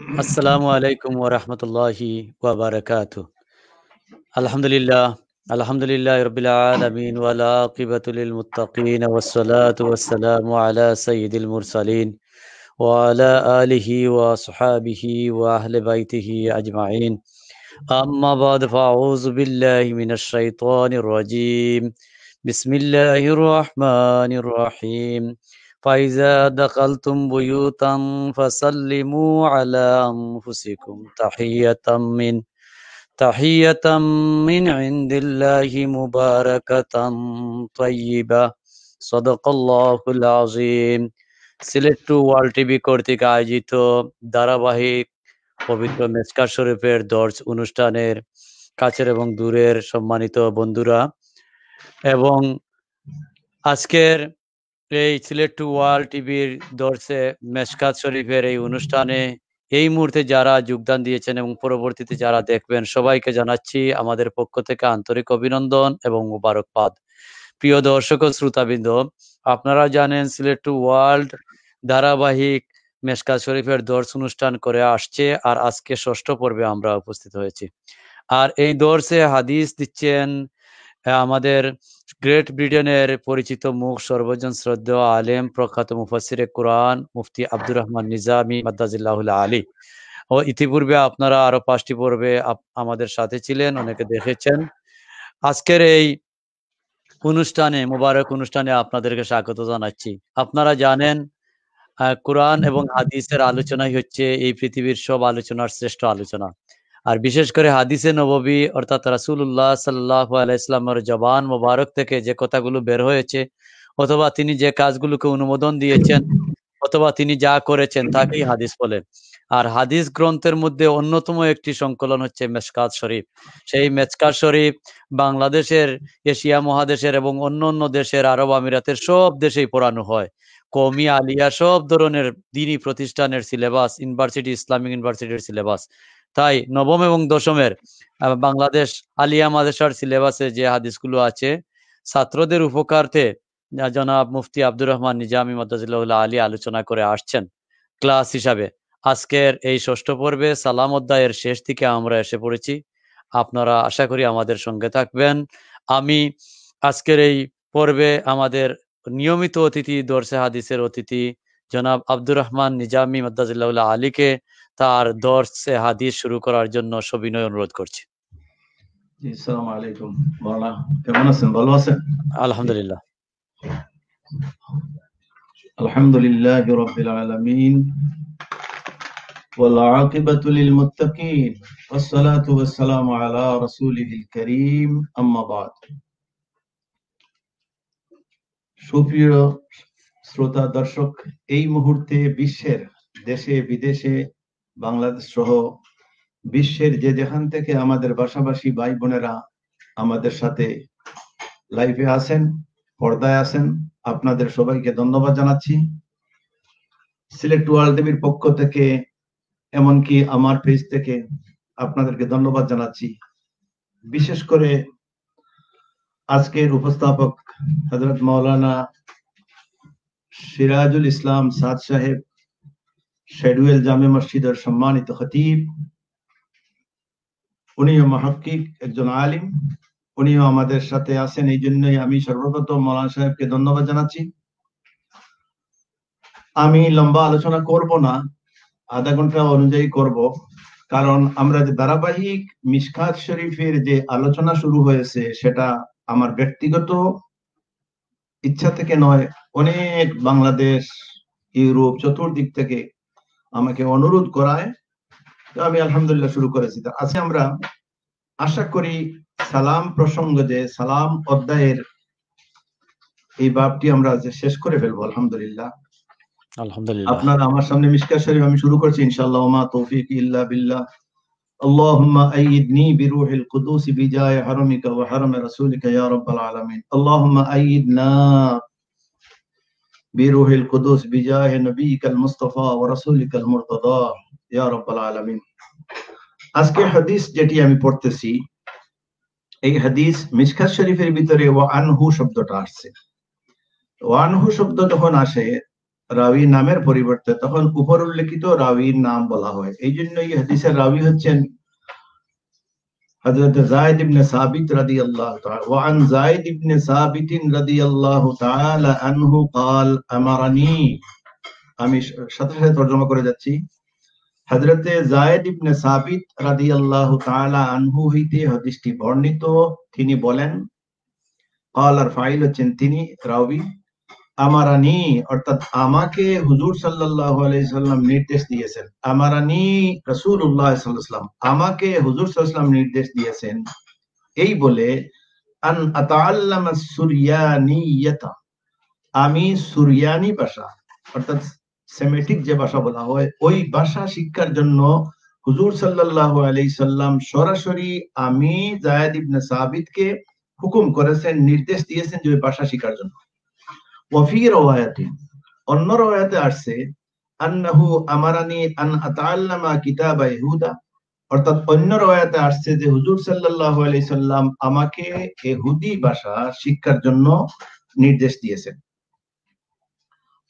আসসালামু আলাইকুম ওয়া রাহমাতুল্লাহি ওয়া বারাকাতুহু। আলহামদুলিল্লাহ, আলহামদুলিল্লাহি রাব্বিল আলামিন ওয়াল আকিবাতু লিল মুত্তাকিন ওয়াস সালাতু ওয়াস সালামু আলা সাইয়্যিদিল মুরসালিন ওয়া আলা আলিহি ওয়া আসহাবিহি ওয়া আহলি বাইতিহি আজমাইন। আম্মা বা'দ ফাআউযু বিল্লাহি মিনাশ শাইতানির রাজীম। বিসমিল্লাহির রহমানির রহিম। فإذا دخلتم بيوتا فسلموا على أنفسكم تحية من عند الله مباركة طيبة صدق الله العظيم। সিলেট টু ওয়ার্ল্ড টিভি কর্তৃক আয়োজিত ধারাবাহিক পবিত্র মেসকাত শরীফের দর্স অনুষ্ঠানের কাছের এবং দূরের সম্মানিত বন্ধুরা, এবং আজকের এই সিলেট টু ওয়ার্ল্ড টিভির দর্শে মেশকাত শরীফের এই অনুষ্ঠানে এই মুহূর্তে যারা যোগদান দিয়েছেন এবং পরবর্তীতে যারা দেখবেন, সবাইকে জানাচ্ছি আমাদের পক্ষ থেকে আন্তরিক অভিনন্দন এবং মুবারকবাদ। প্রিয় দর্শক ও শ্রোতাবৃন্দ, আপনারা জানেন সিলেট টু ওয়ার্ল্ড ধারাবাহিক মেশকাত শরীফের দর্শ অনুষ্ঠান করে আসছে, আর আজকে ষষ্ঠ পর্বে আমরা উপস্থিত হয়েছি। আর এই দর্শে হাদিস দিচ্ছেন আমাদের গ্রেট ব্রিটেনের পরিচিত মুখ, সর্বজন শ্রদ্ধেয় আলেম, প্রখ্যাত মুফাসসিরে কুরআন মুফতি আব্দুর রহমান নিজামী মাদ্দাজিল্লাহুল আলী। ও ইতিপূর্বে আপনারা আরো 5টি পর্বে আমাদের সাথে ছিলেন, অনেকে দেখেছেন। আজকের এই অনুষ্ঠানে, মুবারক অনুষ্ঠানে আপনাদেরকে স্বাগত জানাচ্ছি। আপনারা জানেন কুরআন এবং হাদিসের আলোচনাই হচ্ছে এই পৃথিবীর সব আলোচনার শ্রেষ্ঠ আলোচনা। আর বিশেষ করে হাদিসে নববী অর্থাৎ রাসূলুল্লাহ সাল্লাল্লাহু আলাইহি ওয়াসাল্লামের জবান মোবারক থেকে যে কথাগুলো বের হয়েছে, অথবা তিনি যে কাজগুলোকে অনুমোদন দিয়েছেন, অথবা তিনি যা করেছেন, তাকেই হাদিস বলে। আর হাদিস গ্রন্থের মধ্যে অন্যতম একটি সংকলন হচ্ছে মেশকাত শরীফ। সেই মেশকাত শরীফ বাংলাদেশের, এশিয়া মহাদেশের এবং অন্য অন্য দেশের, আরব আমিরাতের সব দেশেই পড়ানো হয়। কওমি, আলিয়া সব ধরনের দ্বীনি প্রতিষ্ঠানের সিলেবাস, ইউনিভার্সিটি, ইসলামিক ইউনিভার্সিটির সিলেবাস। তাই নবম এবং দশমের বাংলাদেশ আলিয়া মাদ্রাসার সিলেবাসে যে হাদিসগুলো আছে, ছাত্রদের উপকার্থে জনাব মুফতি আব্দুর রহমান নিজামী মাদ্দাজিল্লাহুল আলী আলোচনা করে আসছেন ক্লাস হিসাবে। আজকের এই ষষ্ঠ পর্বে সালাম অধ্যায়ের শেষ দিকে আমরা এসে পড়েছি। আপনারা আশা করি আমাদের সঙ্গে থাকবেন। আমি আজকের এই পর্বে আমাদের নিয়মিত অতিথি, দর্শে হাদিসের অতিথি জনাব আব্দুর রহমান নিজামী মাদ্দাজিল্লাহুল আলীকে তার দর্শে হাদিস শুরু করার জন্য সবিনয় অনুরোধ করছি। আসসালামু আলাইকুম। মাওলানা কেমন আছেন? ভালো আছেন? আলহামদুলিল্লাহ। আলহামদুলিল্লাহি রাব্বিল আলামিন ওয়াল আকিবাতু লিল মুত্তাকিন ওয়াস সালাতু ওয়াস সালামু আলা রাসূলিল কারীম, আম্মা বাদ। সুপ্রিয় শ্রোতা দর্শক, এই মুহূর্তে বিশ্বের দেশে বিদেশে, বাংলাদেশ সহ বিশ্বের যে যেখান থেকে আমাদের ভাষাভাষী ভাই বোনেরা আমাদের সাথে লাইভে আছেন, পর্দায় আছেন, আপনাদের সবাইকে ধন্যবাদ জানাচ্ছি। সিলেট ওয়ার্ল্ড টিভির পক্ষ থেকে, এমনকি আমার পেজ থেকে আপনাদেরকে ধন্যবাদ জানাচ্ছি। বিশেষ করে আজকের উপস্থাপক হযরত মাওলানা সিরাজুল ইসলাম সাদ সাহেব, শেডুয়েল জামে মসজিদের সম্মানিত খতিব, উনিও মুহাক্কিক, একজন আলিম, উনিও আমাদের সাথে আছেন। এই জন্যই আমি সর্বপ্রথম মাওলানা সাহেবকে ধন্যবাদ জানাচ্ছি। আমি লম্বা আলোচনা করব না, আধা ঘন্টা অনুযায়ী করব, কারণ আমরা যে ধারাবাহিক মিশকাত শরীফের যে আলোচনা শুরু হয়েছে, সেটা আমার ব্যক্তিগত ইচ্ছা থেকে নয়, অনেক বাংলাদেশ, ইউরোপ, চতুর্দিক থেকে আমাকে অনুরোধ করায়, তো আমি আলহামদুলিল্লাহ শুরু করেছি। আজকে আমরা আশা করি সালাম প্রসঙ্গ, যে সালাম অধ্যায়ের এই বাবটি আমরা শেষ করে ফেলবো আলহামদুলিল্লাহ। আলহামদুলিল্লাহ। আপনারা আমার সামনে মিশকাত শরীফ আমি শুরু করছি ইনশাআল্লাহ। ওমা তৌফিক ইল্লা বিল্লাহ। আল্লাহুম্মা আইয়িদনি বিরূহিল কুদুস বিজায় হারামিকা ওয়া হারামি রাসূলিকা ইয়া রাব্বাল আলামিন। আল্লাহুম্মা আইয়িদনা বিরূহিল কুদুস বিজায় নবিয়িকাল মুস্তাফা ওয়া রাসূলিকাল মুরতাদা ইয়া রাব্বাল আলামিন। আজকে হাদিস যেটি আমি পড়তেছি, এই হাদিস মিশকাত শরীফের ভিতরে ওয়া আনহু শব্দটা আসছে। ওয়া আনহু শব্দ যখন আসে, রাবি নামের পরিবর্তে তখন উপর উল্লেখিত রাবির নাম বলা হয়। এই জন্য এই হাদিসের রাবি হচ্ছেন হযরত যায়েদ ইবনে সাবিত রাদিয়াল্লাহু তাআলা। ওয়া আন যায়েদ ইবনে সাবিত রাদিয়াল্লাহু তাআলা আনহু قال আমারানি, আমি সাথে সাথে তরজমা করে যাচ্ছি। হযরতে যায়েদ ইবনে সাবিত রাদিয়াল্লাহু তাআলা আনহু হইতে হাদিসটি বর্ণিত, তিনি বলেন, قال আর ফাইল হচ্ছেন তিনি, রাবি। আমারানি অর্থাৎ আমাকে হুজুর সাল্লাল্লাহু আলাইহি সাল্লাম নির্দেশ দিয়েছেন। আমারানি রাসূলুল্লাহ সাল্লাল্লাহু আলাইহি সাল্লাম, আমাকে হুজুর সাল্লাল্লাহু আলাইহি সাল্লাম নির্দেশ দিয়েছেন এই বলে, আন আতাআল্লামা সুরয়ানিয়াতা, আমি সুরয়ানি ভাষা অর্থাৎ সেমেটিক যে ভাষা বলা হয় ওই ভাষা শিক্ষার জন্য হুজুর সাল্লাল্লাহু আলাইহি সাল্লাম সরাসরি আমি যায়েদ ইবনে সাবিতকে হুকুম করেছেন, নির্দেশ দিয়েছেন যে ওই ভাষা শিখার জন্য। ওয়াফি রাওয়ায়াতিন, অন্য রাওয়ায়াতে আসছে, আন্নাহু আমারানি আন আতাআল্লামা কিতাবা ইহুদা, অর্থাৎ অন্য রাওয়ায়াতে আসছে যে হুজুর সাল্লাল্লাহু আলাইহি সাল্লাম আমাকে ইহুদি ভাষা শিক্ষার জন্য নির্দেশ দিয়েছেন।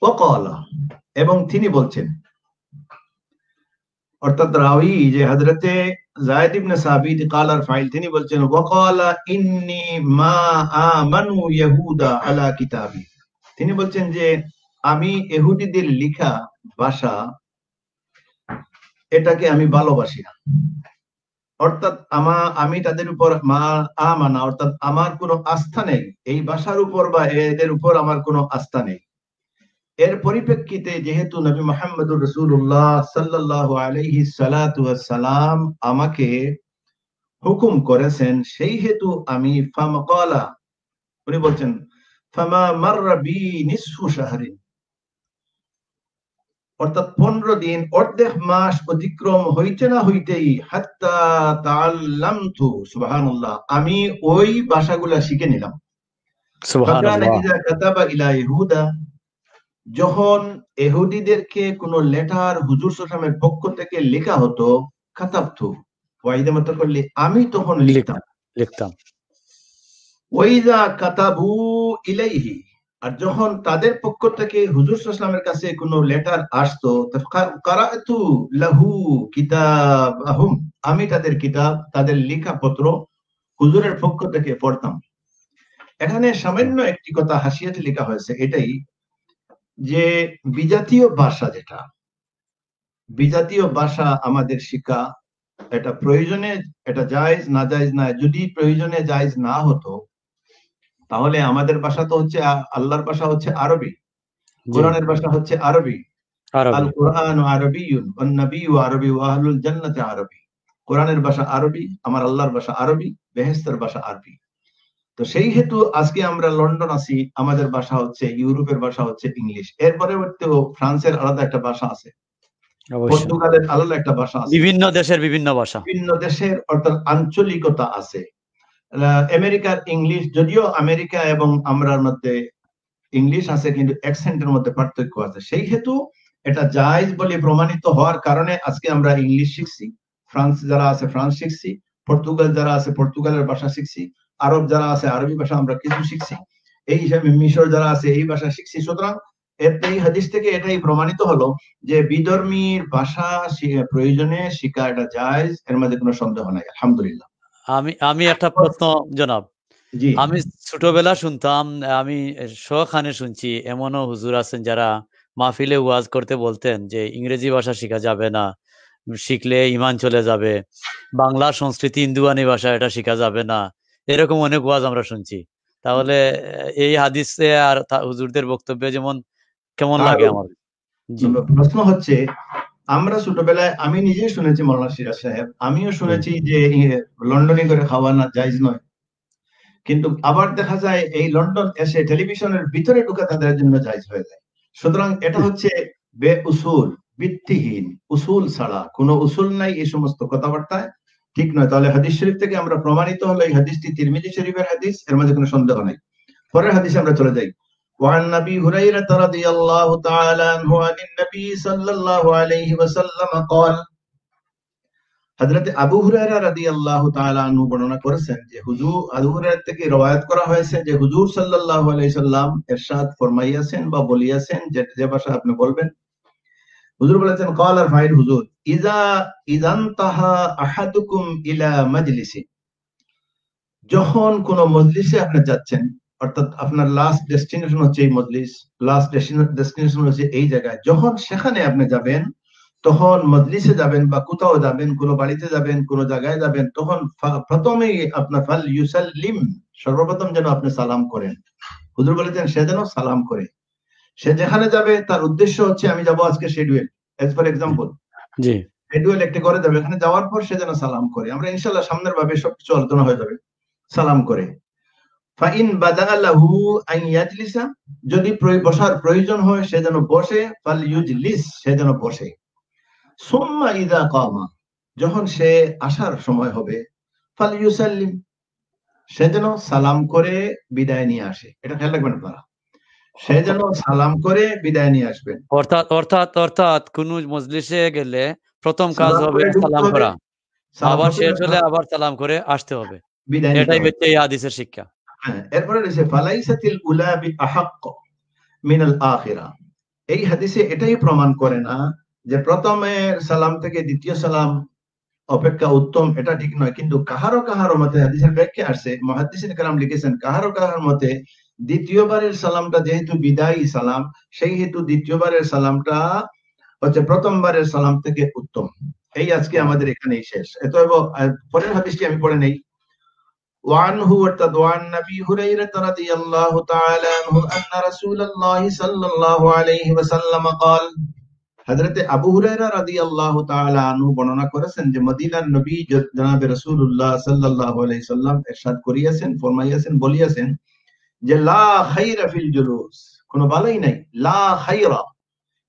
ওয়াকালা, এবং তিনি বলছেন, অর্থাৎ রাওয়ী যে হযরতে যায়েদ ইবনে সাবিত কালার ফাইল, তিনি বলছেন ওয়াকালা ইন্নী মা আমানু ইয়াহুদা আলা কিতাবি, তিনি বলছেন যে আমি ইহুদিদের লেখা ভাষা এটাকে আমি ভালোবাসি না, অর্থাৎ আমি তাদের উপর মা আমানা অর্থাৎ আমার কোনো আস্থা নেই এই ভাষার উপর বা এদের উপর আমার কোনো আস্থা নেই। এর পরিপ্রেক্ষিতে যেহেতু নবী মুহাম্মদুর রাসূলুল্লাহ সাল্লাল্লাহু আলাইহি সাল্লাতু ওয়াস সালাম আমাকে হুকুম করেছেন, সেই হেতু আমি ফামাকালা, উনি বলছেন ফামা মাররা বি নিসফু শাহরিন, অর্থাৎ 15 দিন অর্ধেক মাস অতিক্রম হইতে না হইতেই হাত্তা তাআল্লামতু, সুবহানাল্লাহ, আমি ওই ভাষাগুলা শিখে নিলাম। ফাকানা ইযা কাতাবা ইলা ইহুদা, যখন ইহুদিদেরকে কোনো লেটার হুজুর সাল্লাল্লাহু আলাইহি ওয়াসাল্লামের পক্ষ থেকে লেখা হতো, কাতাবতু, ওয়াইদা মত করলে আমি তখন লিখতাম। ওয়াইদা কাতাবু ইলাইহি, আর যখন তাদের পক্ষ থেকে হুজুর সাল্লাল্লাহু আলাইহি ওয়াসাল্লামের কাছে কোনো লেটার আসতো, কারাতু লাহু কিতাবাহুম, আমি তাদের কিতাব, তাদের লেখা পত্র হুজুরের পক্ষ থেকে পড়তাম। এখানে সামান্য একটি কথা হাসিয়াতে লেখা হয়েছে, এটাই যে বিজাতীয় ভাষা, যেটা বিজাতীয় ভাষা আমাদের শিক্ষা, এটা প্রয়োজনে এটা জায়েজ না জায়েজ না, যদি প্রয়োজনে জায়েজ না হতো তাহলে আমাদের ভাষা তো হচ্ছে আল্লাহর ভাষা হচ্ছে আরবি, কোরআনের ভাষা হচ্ছে আরবি, আল কোরআন আরবিয়ুন ওয়ান নবিয়্যু আরবি ওয়া আহলুল জান্নাতি আরবি, কোরআনের ভাষা আরবি, আমার আল্লাহর ভাষা আরবি, বেহেশতের ভাষা আরবি। তো সেই হেতু আজকে আমরা লন্ডন আছি, আমাদের ভাষা হচ্ছে, ইউরোপের ভাষা হচ্ছে ইংলিশ, এর পরবর্তীতেও ফ্রান্সের আলাদা একটা ভাষা আছে, পর্তুগালের আলাদা একটা ভাষা আছে, বিভিন্ন দেশের বিভিন্ন ভাষা, বিভিন্ন দেশের অর্থাৎ আঞ্চলিকতা আছে। আমেরিকার ইংলিশ, যদিও আমেরিকা এবং আমরার মধ্যে ইংলিশ আছে কিন্তু অ্যাকসেন্টের মধ্যে পার্থক্য আছে, সেই হেতু এটা জায়েজ বলে প্রমাণিত হওয়ার কারণে আজকে আমরা ইংলিশ শিখছি, ফ্রান্স যারা আছে ফ্রান্স শিখছি, পর্তুগাল যারা আছে পর্তুগালের ভাষা শিখছি, আরব যারা আছে আরবি ভাষা আমরা কিছু শিখছি, এই হিসাবে মিশর যারা আছে এই ভাষা শিখছি। সুতরাং এই হাদিস থেকে এটাই প্রমাণিত হলো যে বিধর্মীর ভাষা প্রয়োজনে শিখা এটা জায়েজ, এর মধ্যে কোনো সন্দেহ নাই। আলহামদুলিল্লাহ। আমি একটা প্রশ্ন জনাব, আমি ছোটবেলা শুনতাম, আমি শখানে শুনছি, এমনও হুজুর আছেন যারা মাহফিলে ওয়াজ করতে বলতেন যে ইংরেজি ভাষা শিখা যাবে না, শিখলে ঈমান চলে যাবে, বাংলা সংস্কৃতি ইন্দুয়ানি ভাষা এটা শিখা যাবে না, এরকম অনেক ওয়াজ আমরা শুনছি। তাহলে এই হাদিসে আর হুজুরদের বক্তব্যে যেমন কেমন লাগে আমার? প্রশ্ন হচ্ছে, আমরা ছোটবেলায় আমি নিজেই শুনেছি মাওলানা সিরাজ সাহেব, আমিও শুনেছি যে লন্ডনে করে খাওয়া না জায়েজ নয়, কিন্তু আবার দেখা যায় এই লন্ডন এসে টেলিভিশনের ভিতরে ঢুকে তাদের জন্য জায়েজ হয়ে যায়। সুতরাং এটা হচ্ছে বেউসুল, ভিত্তিহীন, উসুল ছাড়া কোনো উসুল নাই, এই সমস্ত কথাবার্তায় ঠিক নয়। তাহলে হাদিস শরীফ থেকে আমরা প্রমাণিত হলো এই হাদিসটি তিরমিজি শরীফের হাদিস, এর মধ্যে কোনো সন্দেহ নাই। পরের হাদিসে আমরা চলে যাই। وعن أبي هريرة رضي الله تعالى عنه عن النبي صلى الله عليه وسلم قال, হযরত আবু হুরায়রা রাদিয়াল্লাহু তাআলা আনহু বর্ণনা করেছেন যে হুজুর আবু হুরায়রা থেকে রওয়ায়াত করা হয়েছে যে হুজুর সাল্লাল্লাহু আলাইহি সাল্লাম ইরশাদ ফরমাইয়াছেন বা বলিয়াছেন, যে ভাষা আপনি বলবেন, হুজুর বলেছেন ক্বালার ফাইল হুজুর ইযানতাহা আহাদুকুম ইলা মাজলিসি, যখন কোন মজলিসে আপনি যাচ্ছেন, অর্থাৎ আপনার লাস্ট ডেস্টিনেশন হচ্ছে এই মজলিস, লাস্ট ডেস্টিনেশন হচ্ছে এই জায়গায়, যখন সেখানে আপনি যাবেন, তখন মজলিসে যাবেন বা কোথাও যাবেন, কোন বাড়িতে যাবেন, কোন জায়গায় যাবেন, তখন প্রথমেই আপনার ফাল ইউসাল্লিম, সর্বপ্রথম যেন আপনি সালাম করেন। হুজুর বলেছেন সে যেন সালাম করে। সে যেখানে যাবে তার উদ্দেশ্য হচ্ছে আমি যাব আজকে schedule, as for example G schedule একটি ঘরে যাবে, এখানে যাওয়ার পর সে যেন সালাম করে। আমরা ইনশাআল্লাহ সামনের ভাবে সবকিছু আলোচনা হয়ে যাবে। সালাম করে ফাইন বাদা লাহু আন ইয়াজলিসা, যদি বসার প্রয়োজন হয় সে যেন বসে, ফাল ইউজলিস, সে যেন বসে। সুম্মা ইযা কামা, যখন সে আসার সময় হবে, ফাল ইউসাল্লিম, সে যেন সালাম করে বিদায় নিয়ে আসে। এটা খেয়াল রাখবেন আপনারা, সে যেন সালাম করে বিদায় নিয়ে আসবেন। অর্থাৎ অর্থাৎ অর্থাৎ কোন মজলিসে গেলে প্রথম কাজ সালাম হবে করে ঢুকতে সালাম হবে, করা, সালাম আবার শেষ হলে প্রথমে আবার সালাম করে আসতে হবে। বিদায় নিতে এটাই হবে। হচ্ছে এই হাদিসের শিক্ষা। হ্যাঁ, এরপরে রয়েছে ফালাইসাতিল উলা বিআহাক্ক মিনাল আখিরা, এই হাদিসে এটাই প্রমাণ করে না যে প্রথমের সালাম থেকে দ্বিতীয় সালাম অপেক্ষা উত্তম, এটা ঠিক নয়। কিন্তু কাহারো কাহারো মতে হাদিসের ব্যাখ্যা আসছে, মুহাদ্দিসিন কেরাম লিখেছেন কাহারো কাহারো মতে দ্বিতীয়বারের সালামটা যেহেতু বিদায়ী সালাম, সেই হেতু দ্বিতীয়বারের সালামটা হচ্ছে প্রথমবারের সালাম থেকে উত্তম। এই আজকে আমাদের এখানেই শেষ। এত পরের হাদিসটি আমি পড়ে নেই। وعنه وعن نبي هريرة رضي الله تعالى عنه أن رسول الله صلى الله عليه وسلم قال, হযরতে আবু হুরায়রা রাদিয়াল্লাহু তাআলা আনহু বর্ণনা করেছেন যে মদিনার নবী জনাবে রাসূলুল্লাহ সাল্লাল্লাহু আলাইহি সাল্লাম ইরশাদ করিয়াছেন, ফরমাইয়াছেন, বলিয়াছেন যে লা খায়রা ফিল জুলুস, কোনো ভালোই নাই, লা খায়রা,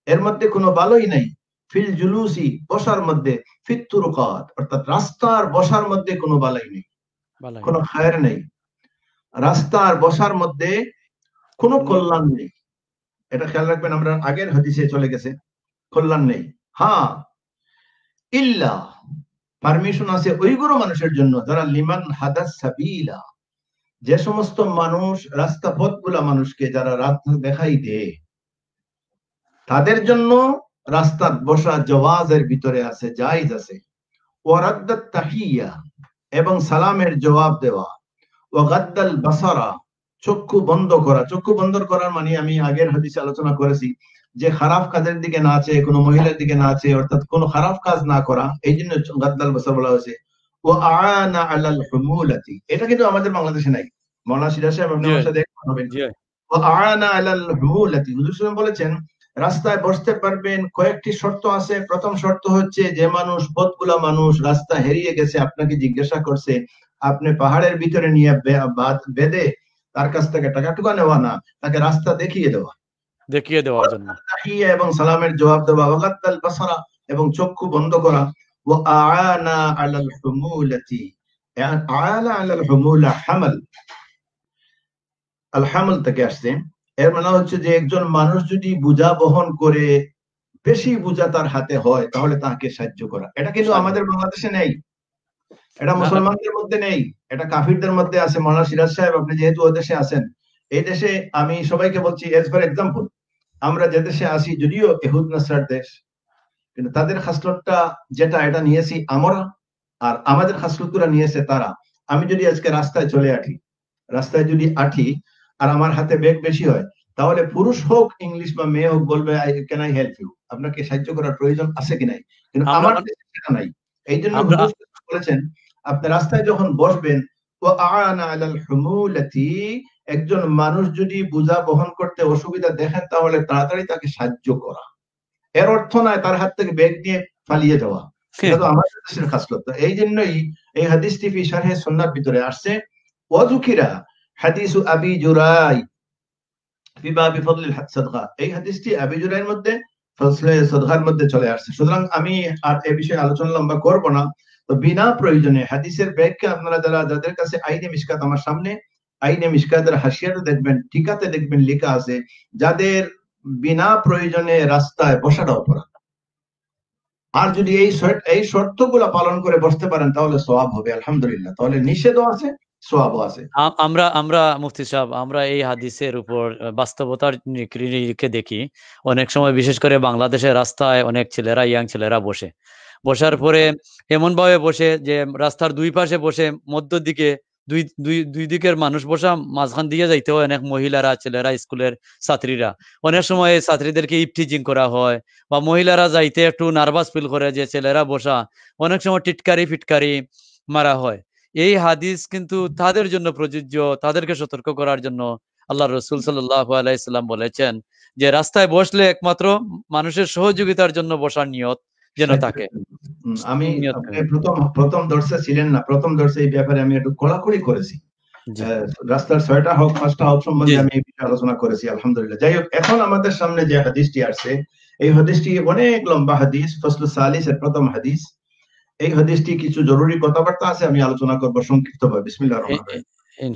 এর মধ্যে কোনো ভালোই নাই, ফিল জুলুসি, বসার মধ্যে, ফিত তুরুকাত, অর্থাৎ রাস্তার বসার মধ্যে কোনো ভালোই নেই, কোনো খায়ের নেই, রাস্তার বসার মধ্যে কোনো কল্যাণ নেই। এটা খেয়াল রাখবেন, আমরা আগের হাদিসে চলে গেছে, কল্যাণ নেই। হ্যাঁ, ইল্লা, পারমিশন আছে ওইগুলো মানুষের জন্য যারা লিমান হাদাস সাবিলা, যে সমস্ত মানুষ রাস্তা পথগুলা মানুষকে যারা রাস্তা দেখাই দেয়, তাদের জন্য রাস্তা বসা জওয়াজের ভিতরে আছে, জায়েজ আছে। ওয়ারাদ্দাত তাহিয়া, এবং সালামের জবাব দেওয়া। ওয়াগাদ্দাল বাসারা, চক্ষু বন্ধ করা। চক্ষু বন্ধ করার মানে আমি আগের হাদিসে আলোচনা করেছি যে খারাপ কাজের দিকে না চেয়ে, কোনো মহিলার দিকে না চেয়ে, অর্থাৎ কোনো খারাপ কাজ না করা, এই জন্য গাদ্দাল বাসার বলা হয়েছে। ও আনা আলাল হুমুলাতি, এটা কিন্তু আমাদের বাংলাদেশে নাই। মাওলানা সিরাজ সাহেব আপনি আমার সাথে একমত হবেন। ও আনা আলাল হুমুলাতি, হুজুর সাল্লাল্লাহু আলাইহি ওয়াসাল্লাম বলেছেন রাস্তায় বসতে পারবেন, কয়েকটি শর্ত আছে। প্রথম শর্ত হচ্ছে যে মানুষ, পথগুলা মানুষ রাস্তা হারিয়ে গেছে, আপনাকে জিজ্ঞাসা করছে, আপনি পাহাড়ের ভিতরে নিয়ে বেঁধে তার কাছ থেকে টাকা টুকা নেওয়া না, তাকে রাস্তা দেখিয়ে দেওয়ার জন্য। তাহিয়া, এবং সালামের জবাব দেওয়া। ওয়াগাদ্দাল বাসারা, এবং চক্ষু বন্ধ করা। ওয়া আনা আলাল হুমুলাতি, আলা আলাল হুমুলা হামাল, আল হামাল থেকে আসছে। এর মানে হচ্ছে যে একজন মানুষ যদি বোঝা বহন করে, বেশি বোঝা তার হাতে হয়, তাহলে তাকে সাহায্য করা। এটা কিন্তু আমাদের বাংলাদেশে নেই, এটা মুসলমানদের মধ্যে নেই, এটা কাফিরদের মধ্যে আছে। মাওলানা সিরাজ সাহেব আপনি যেহেতু ওই দেশে আছেন, এই দেশে আমি সবাইকে বলছি, এজ ফর এক্সাম্পল, আমরা যে দেশে আসি, যদিও ইহুদ নাসরার দেশ, কিন্তু তাদের খাসলতটা যেটা, এটা নিয়েছি আমরা, আর আমাদের খাসলতগুলো নিয়েছে তারা। আমি যদি আজকে রাস্তায় চলে আঠি, রাস্তায় যদি আঠি আর আমার হাতে ব্যাগ বেশি হয়, তাহলে পুরুষ হোক ইংলিশ বা মেয়ে হোক বলবে ক্যান আই হেল্প ইউ, আপনাকে সাহায্য করার প্রয়োজন আছে কি নাই। কিন্তু আমার দেশে সেটা নাই। এই জন্য হুজুর বলেছেন আপনি রাস্তায় যখন বসবেন, ও আনা আলাল হুমুলাতি, একজন মানুষ যদি বোঝা বহন করতে অসুবিধা দেখেন, তাহলে তাড়াতাড়ি তাকে সাহায্য করা। এর অর্থ নয় তার হাত থেকে ব্যাগ নিয়ে পালিয়ে যাওয়া, এটা তো আমাদের দেশের খাসলত। এই জন্যই এই হাদিসটি ফি শারহে সুন্নাহর ভিতরে আসছে। ওয়াযুকিরা হাদিসু আবি জুরাই ফি বাবি ফাদলিল সাদকা, এই হাদিসটি আবি জুরাইয়ের মধ্যে ফজলে সাদকার মধ্যে চলে আসছে। সুতরাং আমি আর এই বিষয়ে আলোচনা লম্বা করব না। তো বিনা প্রয়োজনে হাদিসের ব্যাখ্যা আপনারা যাদের কাছে আইনে মিশকাত, আমার সামনে আইনে মিশকাতের হাসিয়াতে দেখবেন, টিকাতে দেখবেন লেখা আছে, যাদের বিনা প্রয়োজনে রাস্তায় বসাটা অপরাধ। আর যদি এই শর্তগুলো পালন করে বসতে পারেন তাহলে সওয়াব হবে, আলহামদুলিল্লাহ। তাহলে নিষেধও আছে, সওয়াবও আছে। আমরা আমরা মুফতি সাহেব, আমরা এই হাদিসের উপর বাস্তবতার নিরিখে দেখি, অনেক সময় বিশেষ করে বাংলাদেশের রাস্তায় অনেক ছেলেরা, ইয়াং ছেলেরা বসার পরে এমন ভাবে বসে যে রাস্তার দুই পাশে বসে, মধ্য দিকে দুই দুই দুই দিকের মানুষ বসা, মাঝখান দিয়ে যাইতে হয় অনেক মহিলারা, ছেলেরা, স্কুলের ছাত্রীরা। অনেক সময় এই ছাত্রীদেরকে ইফটিজিং করা হয়, বা মহিলারা যাইতে একটু নার্ভাস ফিল করে যে ছেলেরা বসা, অনেক সময় টিটকারি ফিটকারি মারা হয়। এই হাদিস কিন্তু তাদের জন্য প্রযোজ্য, তাদেরকে সতর্ক করার জন্য। আল্লাহ রসুল সাল্লাল্লাহু আলাইহি সাল্লাম বলেছেন যে রাস্তায় বসলে একমাত্র মানুষের সহযোগিতার জন্য বসার নিয়ত যেন থাকে। আমি নিয়ত আপনি করে। প্রথম দর্শে ছিলেন না, প্রথম দর্শে এই ব্যাপারে আমি একটু কড়াকড়ি করেছি। জি রাস্তার 6টা হোক 5টা হোক জি সম্বন্ধে আমি এই বিষয়ে আলোচনা করেছি, আলহামদুলিল্লাহ। যাই হোক, এখন আমাদের সামনে যে হাদিসটি আসছে, এই হাদিসটি অনেক লম্বা হাদিস, ফসল সালিস এর প্রথম হাদিস। এই হাদিসটি কিছু জরুরি কথাবার্তা আছে, আমি আলোচনা করব সংক্ষিপ্তভাবে। বিসমিল্লাহির রহমানির রহিম।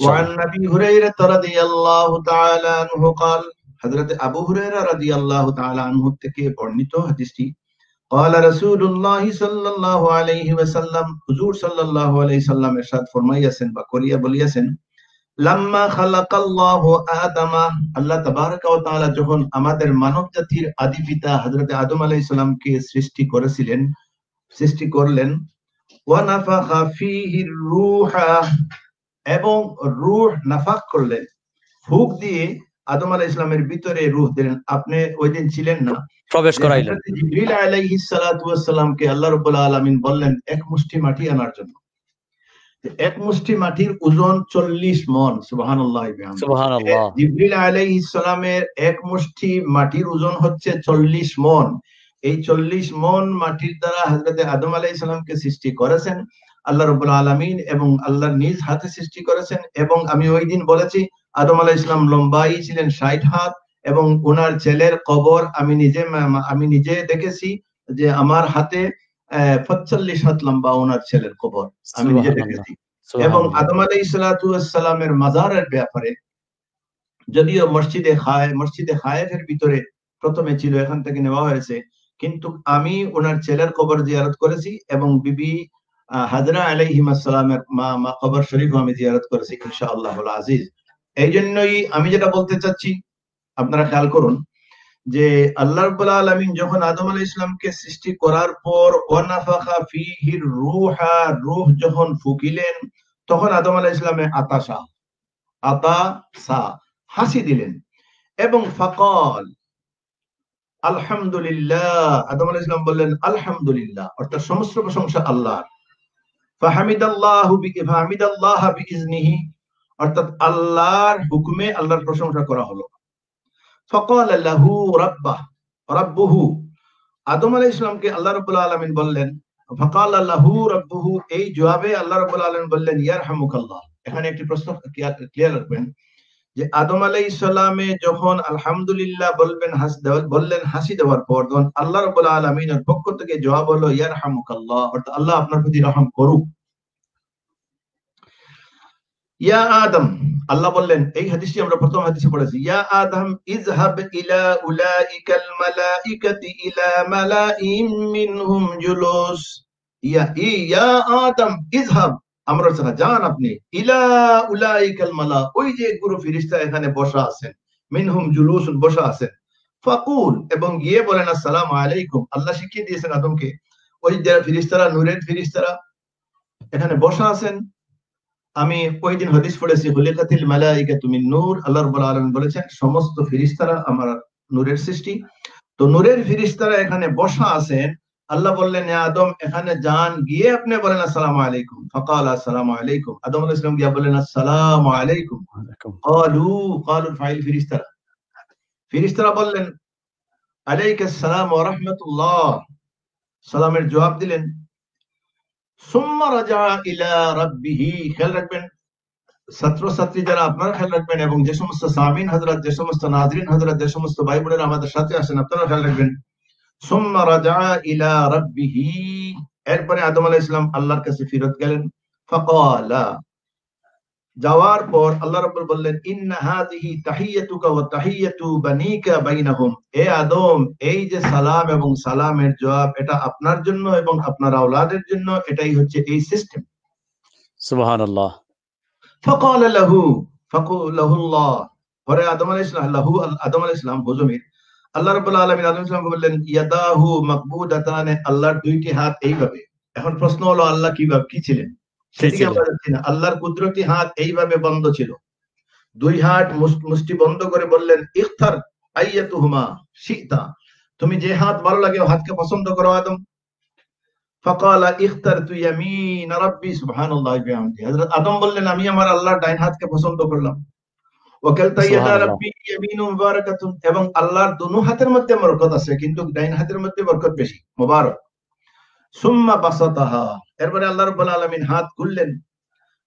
وعن ইনশাআল্লাহ। ابي هريره رضي الله تعالى عنه قال, হযরত আবু হুরায়রা রাদিয়াল্লাহু তাআলা আনহু থেকে বর্ণিত হাদিসটি। قال رسول الله صلى الله عليه وسلم, হুজুর সাল্লাল্লাহু আলাইহি সাল্লাম ইরশাদ ফরমাইয়াছেন বা করিয়া বলিয়াছেন, লাম্মা খালাকাল্লাহু আদামা, আল্লাহ তাবারাকা ওয়া তাআলা যখন আমাদের মানব জাতির আদি পিতা হযরত আদম আলাইহিস সালামকে সৃষ্টি করলেন, ওয়া নাফাখা ফীহির রূহা, এবং রূহ নাফাখ করলেন, ফুঁক দিয়ে আদম আলাইহিস সালামের ভিতরে রূহ দিলেন। আপনি ওই দিন ছিলেন না, প্রবেশ যে করাইলেন। হযরত জিবরিল আলাইহিস সালাতু ওয়াস সালামকে আল্লাহ রাব্বুল আলামিন বললেন এক মুষ্টি মাটি আনার জন্য। এক মুষ্টি মাটির ওজন 40 মণ। সুবহানাল্লাহ বিহামদিহি। সুবহানাল্লাহ। জিবরিল আলাইহিস সালামের এক মুষ্টি মাটির ওজন হচ্ছে 40 মণ। এই 40 মণ মাটির দ্বারা হযরত আদম আলাইহিস সালামকে সৃষ্টি করেছেন আল্লাহ রাব্বুল আলামিন, এবং আল্লাহর নিজ হাতে সৃষ্টি করেছেন। এবং আমি ওই দিন বলেছি আদম আলাইহিস সালাম লম্বাই ছিলেন 60 হাত, এবং ওনার ছেলের কবর আমি নিজে দেখেছি, যে আমার হাতে 45 হাত লম্বা ওনার ছেলের কবর, আমি নিজে সুবহানাল্লাহ। দেখেছি। এবং সুবহানাল্লাহ। আদম আলাইহিস সালাতু ওয়াস সালামের মাজারের ব্যাপারে, যদিও মসজিদে খায়েফের ভিতরে প্রথমে ছিল, এখান থেকে নেওয়া হয়েছে, কিন্তু আমি ওনার ছেলের কবর জিয়ারত করেছি, এবং বিবি হাজরা আলাইহিমাস সালামের মা কবর শরীফও আমি জিয়ারত করেছি ইনশাআল্লাহুল আজিজ। এই জন্যই আমি যেটা বলতে চাচ্ছি, আপনারা খেয়াল করুন যে আল্লাহ রাব্বুল আলামিন যখন আদম আলাইহিস সালামকে সৃষ্টি করার পর ওয়ানাফাখা ফীহির রূহা, রূহ যখন ফুকিলেন, তখন আদম আলাইহিস সালামে আতাসা হাসি দিলেন, এবং ফাকাল আলহামদুলিল্লাহ, আদম আলাইহিস সালাম বললেন আলহামদুলিল্লাহ, অর্থাৎ সমস্ত প্রশংসা আল্লাহর। ফাহামিদাল্লাহ বিইজনিহি, অর্থাৎ আল্লাহর হুকুমে আল্লাহর প্রশংসা করা হলো। ফাকাল লাহু রাব্বুহু, আদম আলাইহিস সালামকে আল্লাহ রাব্বুল আলামিন বললেন, ফাকাল লাহু রাব্বুহু, এই জবাবে আল্লাহ রাব্বুল আলামিন বললেন ইয়ারহামুকাল্লাহ। এখানে একটি প্রশ্ন ক্লিয়ার রাখবেন, যে আদম আলাইহিস সালামে যখন আলহামদুলিল্লাহ বললেন হাসি দেওয়ার পর, তখন আল্লাহ রাব্বুল আলামিনের পক্ষ থেকে জবাব হলো ইয়ারহামুকাল্লাহ, অর্থাৎ আল্লাহ আপনার প্রতি রহম করুক। ইয়া আদম, আল্লাহ বললেন, এই হাদিসটি আমরা প্রথম হাদিসে পড়েছি, ইয়া আদম ইযহাব ইলা উলাইকাল মালাইকাতি ইলা মালাইম মিনহুম জুলুস, ইয়া আদম ইযহাব, আমরা যান আপনি, ইলা উলাইকাল মালা, ওই যে গুরু ফেরেশতা এখানে বসা আছেন, মিনহুম জুলুসুন, বসা আছেন, ফাকুল, এবং গিয়ে বলেন আসসালামু আলাইকুম। আল্লাহ শিখিয়ে দিয়েছেন আদমকে, ওই যে ফেরেশতারা, নূরের ফেরেশতারা এখানে বসা আছেন। আমি ওই দিন হাদিস পড়েছি, খুলিকাতিল মালাইকাতু মিন নূর, আল্লাহ রাব্বুল আলামিন বলেছেন সমস্ত ফেরেশতারা আমার নূরের সৃষ্টি। তো নূরের ফেরেশতারা এখানে বসা আছেন। আল্লাহ বললেন ইয়া আদম, এখানে যান, গিয়ে আপনি বলেন আসসালামু আলাইকুম। ফাকাল আসসালামু আলাইকুম, আদম আলাইহিস সালাম গিয়ে বললেন আসসালামু আলাইকুম। ক্বালু ফাইল, ফেরেশতারা বললেন আলাইকাস সালাম ওয়া রাহমাতুল্লাহ, সালামের জবাব দিলেন। সুম্মা রাজা ইলা রাব্বিহি, খেয়াল রাখবেন ছাত্রছাত্রী যারা, আপনারা খেয়াল রাখবেন, এবং যে সমস্ত সামিন হযরত, যে সমস্ত নাজরিন হযরত, যে সমস্ত ভাই বোনেরা আমাদের সাথে আছেন, আপনারা খেয়াল রাখবেন, সুম্মা রাজা ইলা রাব্বিহি, এরপরে আদম আলাইহিস সালাম আল্লাহর কাছে ফিরত গেলেন। ফাকালা, যাওয়ার পর আল্লাহ রাব্বুল বললেন ইন্না হাযিহি তাহিয়াতুকা ওয়া তাহিয়াতু বানিকা বাইনাহুম, এ আদম, এই যে সালাম এবং সালামের জবাব, এটা আপনার জন্য এবং আপনার আওলাদের জন্য, এটাই হচ্ছে এই সিস্টেম। সুবহানাল্লাহ। ফাকালা লাহু ফাকালাহুল্লাহ, পরে আদম আলাইহিস সালাম লাহু, আদম আলাইহিস সালাম হুজুমির, আল্লাহ রাব্বুল আলামিন আদম আলাইহিস সালামকে বললেন ইয়াদাহু মাকবুদাতান, আল্লাহর দুইটি হাত এইভাবে। এখন প্রশ্ন হলো আল্লাহ কিভাবে কি ছিলেন, কি সেদিকে ছিলেন? আমরা যাচ্ছি না। আল্লাহর কুদরতি হাত এইভাবে বন্ধ ছিল, দুই হাত মুষ্টি বন্ধ করে বললেন ইখতার আইয়াতুহুমা শিতা, তুমি যে হাত ভালো লাগে ও হাতকে পছন্দ করো আদম। ফাকালা ইখতারতু ইয়ামিন রাব্বি সুবহানাল্লাহি বিহামদিহি, হযরত আদম বললেন আমি আমার আল্লাহর ডান হাতকে পছন্দ করলাম। ওয়াকালতা ইয়াদা সুবহানাল্লাহ। রাব্বি ইয়ামিনু মুবারাকাতুন, এবং আল্লাহর দুনো হাতের মধ্যে বরকত আছে, কিন্তু ডান হাতের মধ্যে বরকত বেশি, মুবারক। সুম্মা বাসাতাহা, এরপরে আল্লাহ রাব্বুল আলামিন হাত খুললেন,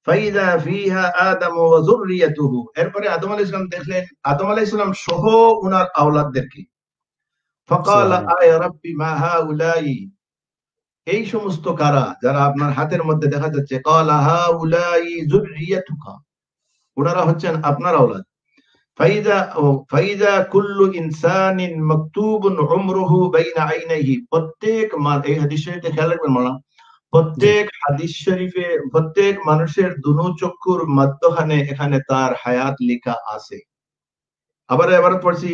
ফাইদা ফিহা আদম ওয়া যুররিয়াতুহু, এরপরে আদম আলাইহিস সালাম দেখলেন আদম আলাইহিস সালাম সহ উনার আওলাদদেরকে। ফাকালা সুবহানাল্লাহ। আয়া রাব্বি মা হাউলাই, এই সমস্ত কারা যারা আপনার হাতের মধ্যে দেখা যাচ্ছে, ক্বালা হাউলাই যুররিয়াতুকা, ওনারা হচ্ছেন আপনার আওলাদ। ফাইদা ফাইদা কুল্লু ইনসানিন মাকতুবুন উমরুহু বাইনা আইনাইহি, প্রত্যেক এই হাদিস শরীফে খেয়াল রাখবেন মাওলানা, জি। প্রত্যেক হাদিস শরীফে প্রত্যেক মানুষের দুনো চক্ষুর মধ্যখানে এখানে তার হায়াত লেখা আছে। আবার এবার পড়ছি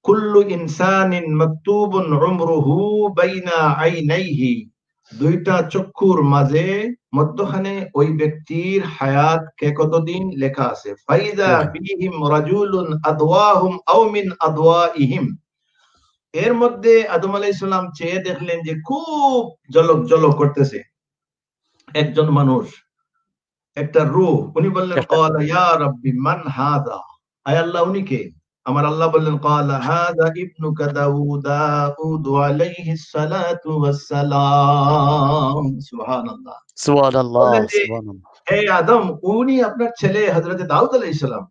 কুল্লু ইনসানিন মাকতুবুন উমরুহু বাইনা আইনাইহি, দুইটা চক্ষুর মাঝে মধ্যখানে ওই ব্যক্তির হায়াত কে কতদিন লেখা আছে। ফাইদা ফীহিম রাজুলুন আদওয়াহুম আও মিন আদওয়াইহিম, এর মধ্যে আদম আলাইহিস সালাম চেয়ে দেখলেন যে খুব জলক জলক করতেছে একজন মানুষ, একটা রূহ। উনি বললেন ক্বালা ইয়া রাব্বি মান হাযা, আয় আল্লাহ উনি কে? আমার আল্লাহ বললেন ক্বালা হাযা ইবনুকা দাউদ আলাইহিস সালাতু ওয়াস সালাম। সুবহানাল্লাহ। সুবহানাল্লাহ। বললেন যে সুবহানাল্লাহ। হে আদম, উনি আপনার ছেলে হযরত দাউদ আলাইহিস সালাম।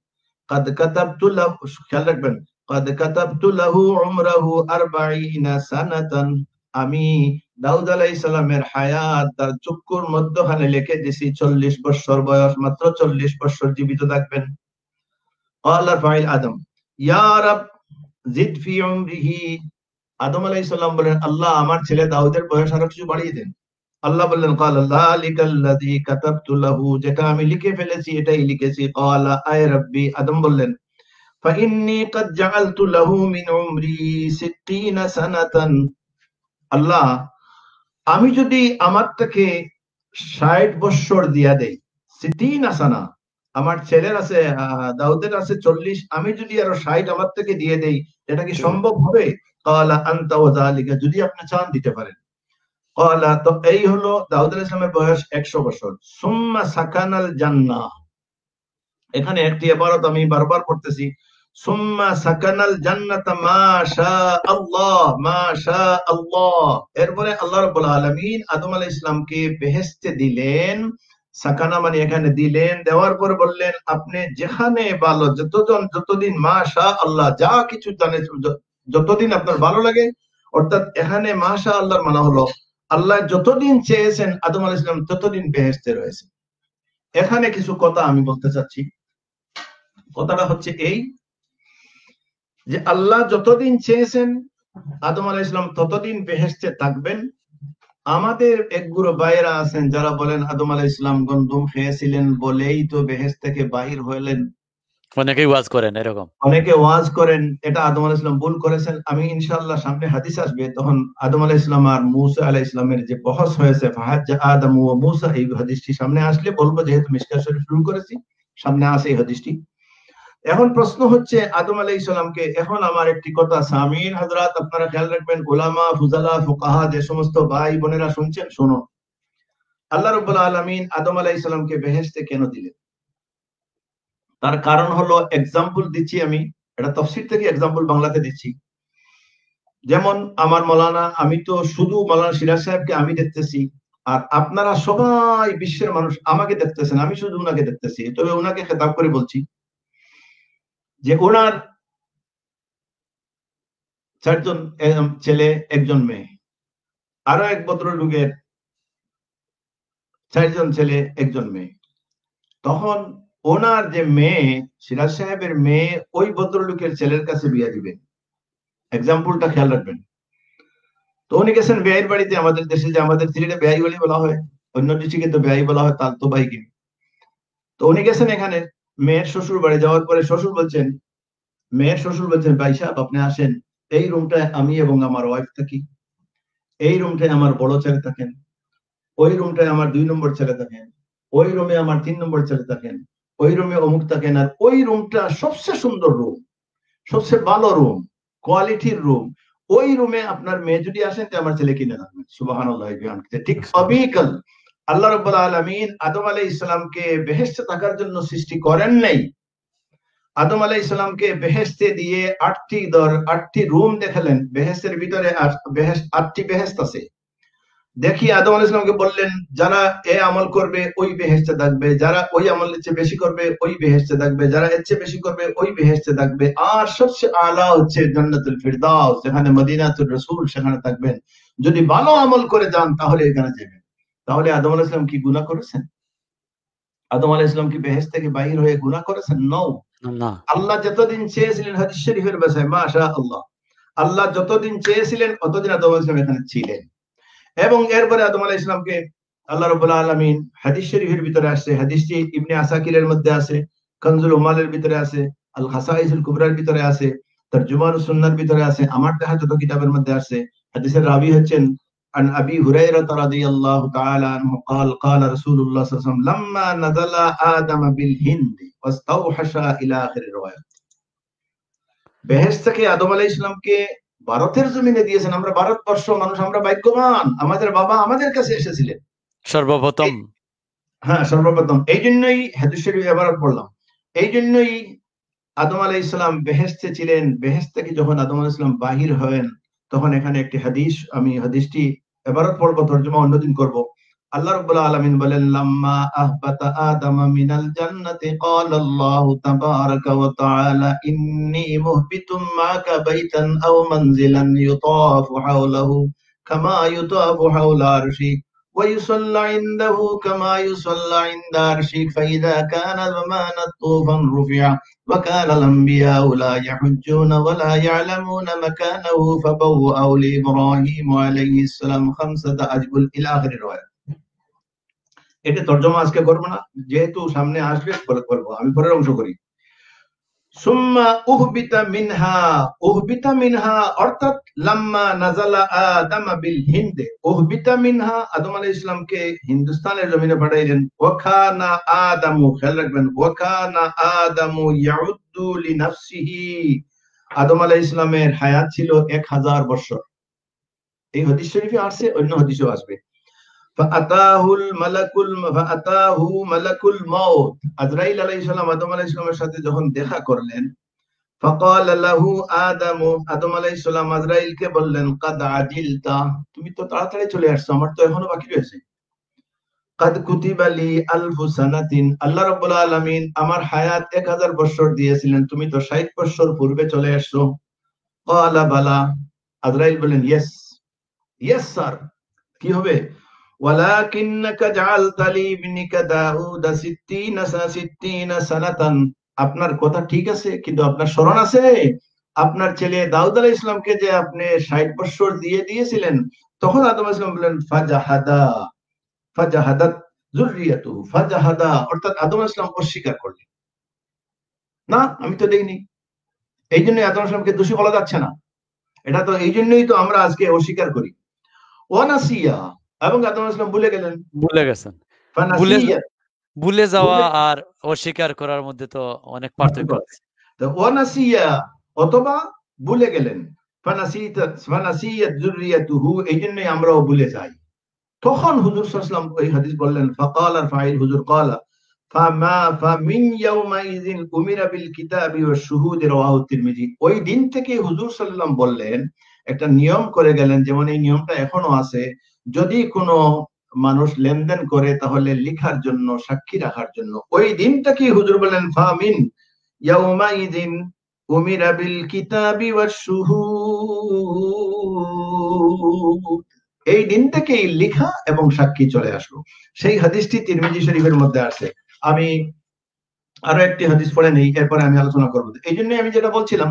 قد كتبت له، খেয়াল রাখবেন, قد كتبت له عمره 40 سنة, আমি দাউদ আলাইহিস সালামের হায়াত তার চক্ষুর মধ্যখানে লিখে দিয়েছি 40 বছর বয়স, মাত্র 40 বছর জীবিত থাকবেন। قال فاعل আদম ইয়া রব জিদ ফি উমরিহি, আদম আলাইহিস সালাম বলেন আল্লাহ আমার ছেলে দাউদের বয়স আরো কিছু বাড়িয়ে দেন। আল্লাহ বললেন ক্বালা যালিকাল্লাযী কাতাবতু লাহু, যেটা আমি লিখে ফেলেছি এটাই লিখেছি। ক্বালা আয় রাব্বি, আদম বললেন ফাইন্নী ক্বাদ জাআলতু লাহু মিন উমরি 60 সানাতান, আল্লাহ আমি যদি আমার থেকে 60 বছর দিয়া দেই, 60 সানা, আমার ছেলের আছে দাউদের আছে 40, আমি যদি আরো 60 আমার থেকে দিয়ে দেই, এটা কি সম্ভব হবে? ক্বালা আনতা ওয়া যালিকা, যদি আপনি চান দিতে পারেন। ক্বালা, তো এই হলো দাউদ আলাইহিস সালামের বয়স 100 বছর। সুম্মা সাকানাল জান্নাহ, এখানে একটি ইবারত আমি বারবার পড়তেছি, সুম্মা সাকানাল জান্নাতা মা শা আল্লাহ, মা শা আল্লাহ, এরপরে আল্লাহ রাব্বুল আলামিন আদম আলাইহিস সালামকে বেহেশতে দিলেন। সাকানা মানে এখানে দিলেন, দেওয়ার পর বললেন আপনি যেখানে ভালো, যতদিন মা শা আল্লাহ, যা কিছু জানেন, যতদিন আপনার ভালো লাগে, অর্থাৎ এখানে মা শা আল্লাহর মানে হলো আল্লাহ যতদিন চেয়েছেন আদম আলাইহিস সালাম ততদিন বেহেশতে রয়েছে। এখানে কিছু কথা আমি বলতে চাচ্ছি। কথাটা হচ্ছে এই যে আল্লাহ যতদিন চেয়েছেন আদম আলাইহিস সালাম ততদিন বেহেশতে থাকবেন। আমাদের এক গুরু ভাইয়েরা আছেন যারা বলেন আদম আলাইহিস সালাম গন্ধম খেয়েছিলেন বলেই তো বেহেশত থেকে বাহির হলেন। অনেকেই ওয়াজ করেন এরকম। অনেকে ওয়াজ করেন এটা আদম আলাইহিস সালাম ভুল করেছেন। আমি ইনশাআল্লাহ সামনে হাদিস আসবে, তখন আদম আলাইহিস সালাম আর মূসা আলাইহিস সালামের যে বহস হয়েছে ফাহাজ্জা আদম ওয়া মূসা, এই হাদিসটি সামনে আসলে বলবো, যেহেতু মিশকাত শরীফ শুরু করেছি সামনে আসে এই হাদিসটি। এখন প্রশ্ন হচ্ছে আদম আলাইহিস সালামকে, এখন আমার একটি কথা সামিন হযরত আপনারা খেয়াল রাখবেন, উলামা ফুজালা ফুকাহা যে সমস্ত ভাই বোনেরা শুনছেন শুনো, আল্লাহ রাব্বুল আলামিন আদম আলাইহিস সালামকে বেহেশতে কেন দিলেন? তার কারণ হলো, এক্সাম্পল দিচ্ছি আমি, এটা তাফসীর থেকে এক্সাম্পল বাংলাতে দিচ্ছি। যেমন আমার মাওলানা, আমি তো শুধু মাওলানা সিরাজ সাহেবকে আমি দেখতেছি, আর আপনারা সবাই বিশ্বের মানুষ আমাকে দেখতেছেন, আমি শুধু উনাকে দেখতেছি। তবে উনাকে খেতাব করে বলছি যে ওনার 4 জন ছেলে 1 জন মেয়ে, আরো এক ভদ্রলোকের 4 জন ছেলে 1 জন মেয়ে। তখন ওনার যে মেয়ে, সিরাজ সাহেবের মেয়ে ওই ভদ্রলোকের ছেলের কাছে বিয়ে দিবেন। এক্সাম্পলটা খেয়াল রাখবেন। তো উনি গেছেন বেআইর বাড়িতে। আমাদের দেশে যে আমাদের সিলেটে বেআই বলে বলা হয়, অন্য ডিস্ট্রিক্টে তো বেআই বলা হয়, তার তো ভাই কি। তো উনি গেছেন এখানে মেয়ের শ্বশুর বাড়ি। যাওয়ার পরে মেয়ের শ্বশুর বলছেন, ভাই সাহেব আপনি আসেন, এই রুমটায় আমি এবং আমার ওয়াইফ থাকি, এই রুমটায় আমার বড় ছেলে থাকেন, ওই রুমটায় আমার 2 নম্বর ছেলে থাকেন, ওই রুমে আমার 3 নম্বর ছেলে থাকেন, ওই রুমে অমুক থাকেন, আর ওই রুমটা সবচেয়ে সুন্দর রুম, সবচেয়ে ভালো রুম, কোয়ালিটির রুম। ওই রুমে আপনার মেয়ে যদি আসেন তো আমার ছেলে কিনে রাখবেন। সুবহানাল্লাহ। ঠিক অবিকল আল্লাহ রাব্বুল আলামিন আদম আলাইহিস সালামকে বেহেশতে থাকার জন্য সৃষ্টি করেন নাই। আদম আলাইহিস সালামকে বেহেশতে দিয়ে 8টি রুম দেখালেন। বেহেশতের ভিতরে 8টি বেহেশত আছে। দেখি আদম আলাইহিস সালামকে বললেন, যারা এ আমল করবে ওই বেহেশতে থাকবে, যারা ওই আমলের চেয়ে বেশি করবে ওই বেহেশতে থাকবে, যারা এর চেয়ে বেশি করবে ওই বেহেশতে থাকবে। আর সবচেয়ে আলা হচ্ছে জান্নাতুল ফিরদাউস, যেখানে মদিনাতুর রাসূল সেখানে থাকবেন। যদি ভালো আমল করে যান তাহলে এখানে যাবেন। তাহলে আদম আলাইহিস সালাম কি গুনাহ করেছেন? আদম আলাইহিস সালাম কি বেহেশত থেকে বাইর হয়ে গুনাহ করেছেন? নো। না। আল্লাহ যতদিন চেয়েছিলেন, হাদিস শরীফের ভাষায় মাশাআল্লাহ, আল্লাহ যতদিন চেয়েছিলেন অতদিন আদম আলাইহিস সালাম এখানে ছিলেন। এবং এরপরে আদম আলাইহিস সালামকে আল্লাহ রাব্বুল আলামিন, হাদিস শরীফের ভিতরে আসছে, হাদিসটি ইবনে আসাকিরের মধ্যে আছে, কানজুল উমালের ভিতরে আছে, আল খাসাইসুল কুবরার ভিতরে আছে, তরজুমানুস সুন্নাহর ভিতরে আছে, আমার দেখা যত কিতাবের মধ্যে আছে। হাদিসের রাবী হচ্ছেন عن أبي هريرة رضي الله تعالى عنه قال قال رسول الله صلى الله عليه وسلم لما نزل آدم بالهند واستوحش إلى آخر الرواية। বেহেশত থেকে আদম আলাইহিস সালামকে ভারতের জমিনে দিয়েছেন। আমরা ভারতবর্ষ মানুষ, আমরা ভাগ্যবান, আমাদের বাবা আমাদের কাছে এসেছিলেন সর্বপ্রথম। হ্যাঁ, সর্বপ্রথম। এই জন্যই হাদিস শরীফ এবারত পড়লাম। এই জন্যই আদম আলাইহিস সালাম বেহেশতে ছিলেন। বেহেশত থেকে যখন আদম আলাইহিস সালাম বাহির হন, তখন এখানে একটি হাদিস, আমি হাদিসটি এবারত পড়বো, তরজমা অন্যদিন করব। আল্লাহ রাব্বুল আলামিন বলেন, লাম্মা আহবাতা আদাম মিনাল জান্নাতি ক্বালা আল্লাহু তাবারাকা ওয়া তাআলা ইন্নী মুহবিতুম মাকা বাইতান আও মানজিলান ইউতাফু হাওলাহু কামা ইউতাফু হাওলা আরশি ويصلى عنده كما يصلى عند عرشك فإذا كان زمان الطوفان رفع وكان الأنبياء لا يحجون ولا يعلمون مكانه فبوأوا لإبراهيم عليه السلام 5 أجبل إلى آخر الرواية। এটা তরজমা আজকে করব না, যেহেতু সামনে আসবে পরে করব। আমি পরের অংশ করি। সুম্মা উহবিতা মিনহা অর্থাৎ লাম্মা নাজালা আদম বিল হিন্দ, উহবিতা মিনহা আদম আলাইহিস সালামকে হিন্দুস্তানের জমিনে পাঠাইলেন। ওয়াকানা আদামু, খেয়াল রাখবেন, ওয়াকানা আদামু ইয়াউদ্দু লিনাফসিহি, আদম আলাইহিস সালামের হায়াত ছিল 1000 বছর। এই হাদিস শরীফে আসছে, অন্য হাদিসেও আসবে। ফাআতাহুল মালাকুল মাউত, আজরাইল আলাইহিস সালাম আদম আলাইহিস সালামের সাথে যখন দেখা করলেন, ফাকাল লাহু আদম, আদম আলাইহিস সালাম আজরাইলকে বললেন, কাদ আজিলতা, তুমি তো তাড়াতাড়ি চলে আসছো, আমার তো এখনো বাকি রয়েছে। কাদ কুতিবা লি আলফু সানাতিন, আল্লাহ রাব্বুল আলামিন আমার হায়াত 1000 বছর দিয়েছিলেন, তুমি তো 60 বছর পূর্বে চলে আসছো। ক্বালা বালা, আজরাইল বলেন, ইয়েস ইয়েস স্যার, কি হবে? ওয়ালাকিন্নাকা জাআলতা লি ইবনিকা দাউদ 60 সানাতান, আপনার কথা ঠিক আছে, কিন্তু আপনার স্মরণ আছে আপনার ছেলে দাউদ আলাইহিস সালামকে যে আপনি 60 বছর দিয়ে দিয়েছিলেন? তখন আদম আলাইহিস সালাম বললেন, ফাজাহাদাত যুররিয়াতুহু, ফাজাহাদা অর্থাৎ আদম আলাইহিস সালাম অস্বীকার করলেন, না আমি তো দেইনি। এই জন্য আদম আলাইহিস সালামকে দোষী বলা যাচ্ছে না। এটা তো এই জন্যই তো আমরা আজকে অস্বীকার করি। ওয়ানাসিয়া, এবং আদম আলাইহিস সালাম ভুলে গেলেন। ভুলে গেছেন। ভুলে যাওয়া আর অস্বীকার করার মধ্যে তো অনেক পার্থক্য আছে। তো ওয়ানাসিয়া অথবা ভুলে গেলেন, ফানাসিয়াত যুররিয়াতুহু, এই জন্যই আমরাও ভুলে যাই। তখন হুজুর সাল্লাল্লাহু আলাইহি ওয়াসাল্লাম ওই হাদিস বললেন, ফাকালা ফাইল, হুজুর ক্বালা ফামিন ইয়াউমাইযিন উমিরা বিল কিতাবি ওয়াশ শুহুদ, রাওয়াহু তিরমিজি। ওই দিন থেকে হুজুর সাল্লাল্লাহু আলাইহি ওয়াসাল্লাম বললেন, একটা নিয়ম করে গেলেন, যেমন এই নিয়মটা এখনো আছে, যদি কোনো মানুষ লেনদেন করে তাহলে লিখার জন্য, সাক্ষী রাখার জন্য। ওই দিনটাকে হুজুর বললেন, ফামিন ইয়াউমাইযিন উমিরা বিল কিতাবি ওয়াশ শুহুদ, এই দিন থেকেই লিখা এবং সাক্ষী চলে আসলো। সেই হাদিসটি তিরমিজি শরীফের মধ্যে আছে। আমি আরো একটি হাদিস পড়ে নেই, এরপরে আমি আলোচনা করবো। এই জন্য আমি যেটা বলছিলাম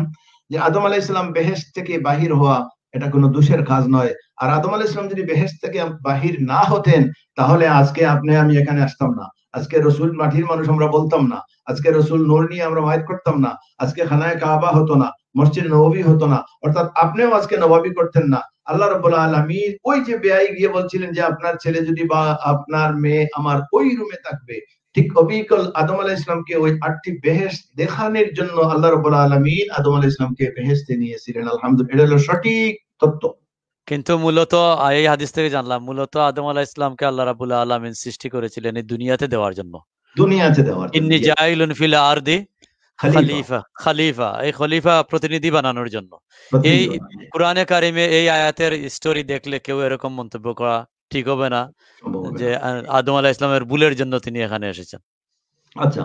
যে আদম আলাইহিস সালাম বেহেশত থেকে বাহির হওয়া এটা কোনো দোষের কাজ নয়। আর আদম আলাইহিস সালাম যদি বেহেশত থেকে বাহির না হতেন, তাহলে আজকে আপনি আমি এখানে আসতাম না। আজকে রসুল মাটির মানুষ আমরা বলতাম না। আজকে রসুল নূর নিয়ে আমরা মাইত করতাম না। আজকে খানায়ে কাবা হতো না, মসজিদ নববী হতো না, অর্থাৎ আপনিও আজকে নবাবী করতেন না। আল্লাহ রাব্বুল আলামিন ওই যে বেয়াই গিয়ে বলছিলেন যে আপনার ছেলে যদি বা আপনার মেয়ে আমার ওই রুমে থাকবে, ঠিক অবিকল আদম আলাইহিস সালামকে ওই 8টি বেহেশত দেখানোর জন্য আল্লাহ রাব্বুল আলামিন আদম আলাইহিস সালামকে বেহেশতে নিয়েছিলেন। আলহামদুলিল্লাহ, এটা হলো সঠিক তত্ত্ব। কিন্তু মূলত এই হাদিস থেকে জানলাম মূলত আদম আলাইহিস সালামকে আল্লাহ রাব্বুল আলামিন সৃষ্টি করেছিলেন এই দুনিয়াতে দেওয়ার জন্য। দুনিয়াতে দেওয়ার জন্য, ইন্নী জাইলুন ফিল আরদি খলিফা, খলিফা, এই খলিফা প্রতিনিধি বানানোর জন্য। এই প্রতিনিধি বানানো কোরআনে কারিমে এই আয়াতের স্টোরি দেখলে কেউ এরকম মন্তব্য করা ঠিক হবে না সম্ভব হবে যে না। আদম আলাইহিস সালামের ভুলের জন্য তিনি এখানে এসেছেন। আচ্ছা,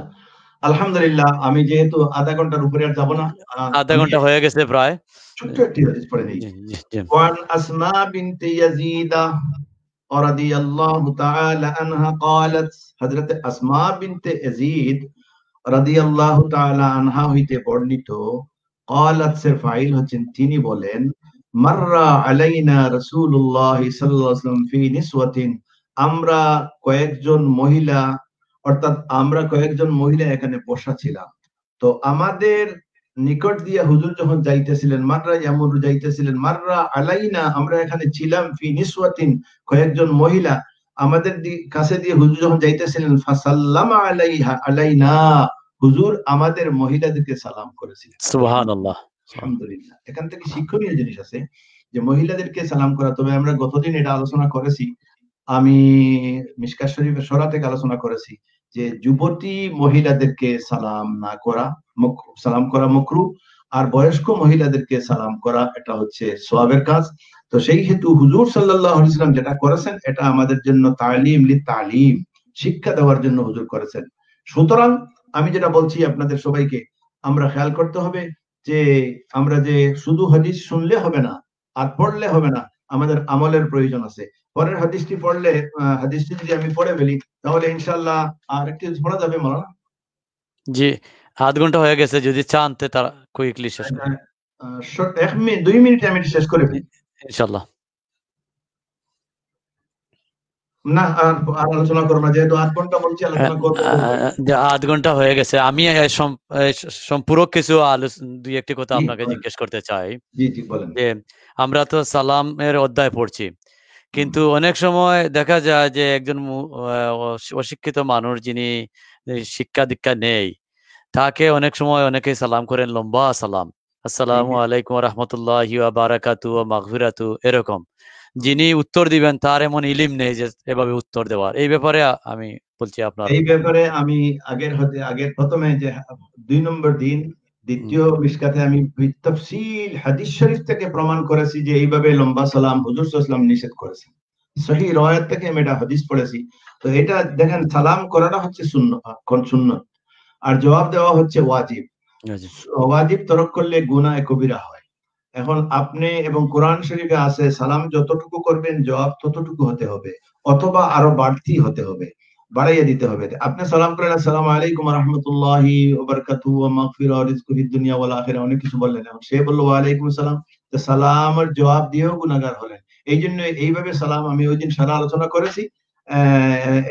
আলহামদুলিল্লাহ, আমি যেহেতু আধা ঘন্টার উপরে আর যাবো না, আধা আমি ঘন্টা হয়ে গেছে প্রায়। ছোট্ট একটি হাদিস পড়ে দিই। জি জি জি। ওয়ান আসমা বিনতে ইয়াজিদ রাদিয়াল্লাহু তাআলা আনহা ক্বালাত, হযরত আসমা বিনতে ইয়াজিদ রাদিয়াল্লাহু তাআলা আনহা হইতে বর্ণিত, ক্বালাত এর ফাইল হচ্ছেন তিনি বলেন, মাররা আলাইনা রাসূলুল্লাহ সাল্লাল্লাহু আলাইহি ওয়াসাল্লাম ফি নিসওয়াতিন, আমরা কয়েকজন মহিলা, অর্থাৎ আমরা কয়েকজন মহিলা এখানে বসা ছিলাম। তো আমাদের নিকট দিয়ে হুজুর যখন যাইতেছিলেন, মাররা ইয়ামুরু যাইতেছিলেন, মাররা আলাইনা আমরা এখানে ছিলাম, ফি নিসওয়াতিন কয়েকজন মহিলা আমাদের কাছে দিয়ে হুজুর যখন যাইতেছিলেন, ফাসাল্লামা আলাইহা আলাইনা, হুজুর আমাদের মহিলাদেরকে সালাম করেছিলেন। সুবহানাল্লাহ। আলহামদুলিল্লাহ, এখান থেকে শিক্ষণীয় জিনিস আছে যে মহিলাদেরকে সালাম করা। তবে আমরা গতদিন এটা আলোচনা করেছি, আমি মিশকাত শরীফের সূরা থেকে আলোচনা করেছি যে যুবতী মহিলাদেরকে সালাম না করা, সালাম করা মাকরুহ, আর বয়স্ক মহিলাদেরকে সালাম করা এটা হচ্ছে সওয়াবের কাজ। তো সেই হেতু হুজুর সাল্লাল্লাহু আলাইহি ওয়াসাল্লাম যেটা করেছেন এটা আমাদের জন্য তালিম লিতালিম, শিক্ষা দেওয়ার জন্য হুজুর করেছেন। সুতরাং আমি যেটা বলছি আপনাদের সবাইকে, আমরা খেয়াল করতে হবে যে আমরা যে শুধু হাদিস শুনলে হবে না আর পড়লে হবে না, আমাদের আমলের প্রয়োজন আছে। পরের হাদিসটি পড়লে, হাদিসটি যদি আমি পড়ে ফেলি তাহলে ইনশাআল্লাহ আর একটু পড়া যাবে মাওলানা। জি, আধ ঘন্টা হয়ে গেছে, যদি চান তে তারা কুইকলি শেষ করি। 1 মিনিট 2 মিনিটে আমি শেষ করে ফেলি। ইনশাআল্লাহ। না আর আলোচনা করব না, যেহেতু 8 ঘন্টা বলছি আলোচনা করব। আধ ঘন্টা হয়ে গেছে। আমি সম্পূরক কিছু দুই একটি কথা জি আপনাকে বলেন, জিজ্ঞেস করতে চাই জি জি বলেন। যে আমরা তো সালামের অধ্যায় পড়ছি, কিন্তু অনেক সময় দেখা যায় যে একজন অশিক্ষিত মানুষ যিনি শিক্ষা দীক্ষা নেই, তাকে অনেক সময় অনেকেই সালাম করেন লম্বা সালাম, আসসালামু আলাইকুম রাহমাতুল্লাহি ওয়া বারাকাতু ওয়া মাগফিরাতু, এরকম। যিনি উত্তর দিবেন তার এমন ইলিম নেই যে এভাবে উত্তর দেওয়ার। এই ব্যাপারে আমি বলছি আপনার। এই ব্যাপারে আমি আগের প্রথমে যে 2 নম্বর দিন দ্বিতীয় মিশকাতে আমি তাফসীল হাদিস শরীফ থেকে প্রমাণ করেছি যে এইভাবে লম্বা সালাম হুজুর সাল্লাল্লাহু আলাইহি ওয়াসাল্লাম নিষেধ করেছেন। সহিহ riwayat থেকে আমি এটা হাদিস পড়েছি। তো এটা দেখেন, সালাম করাটা হচ্ছে সুন্নাত আর জবাব দেওয়া হচ্ছে ওয়াজিব। ওয়াজিব তরক করলে গুনাহ কবিরা হয়। এখন আপনি এবং কোরআন শরীফে আছে সালাম যতটুকু করবেন জবাব ততটুকু হতে হবে, অথবা আরো বাড়তি হতে হবে, বাড়াইয়া দিতে হবে। আপনি সালাম করেন আসসালামু আলাইকুম ওয়া রাহমাতুল্লাহি ওয়া বারাকাতুহু ওয়া মাগফিরা ওয়া রিজকু ফিদ দুনিয়া ওয়াল আখিরা, অনেক কিছু বললেন, এবং সে বলল ওয়া আলাইকুম আসসালাম, তো সালামের জবাব দিয়েও গুনাহগার হলেন। এই জন্য এইভাবে সালাম, আমি ওই দিন সারা আলোচনা করেছি,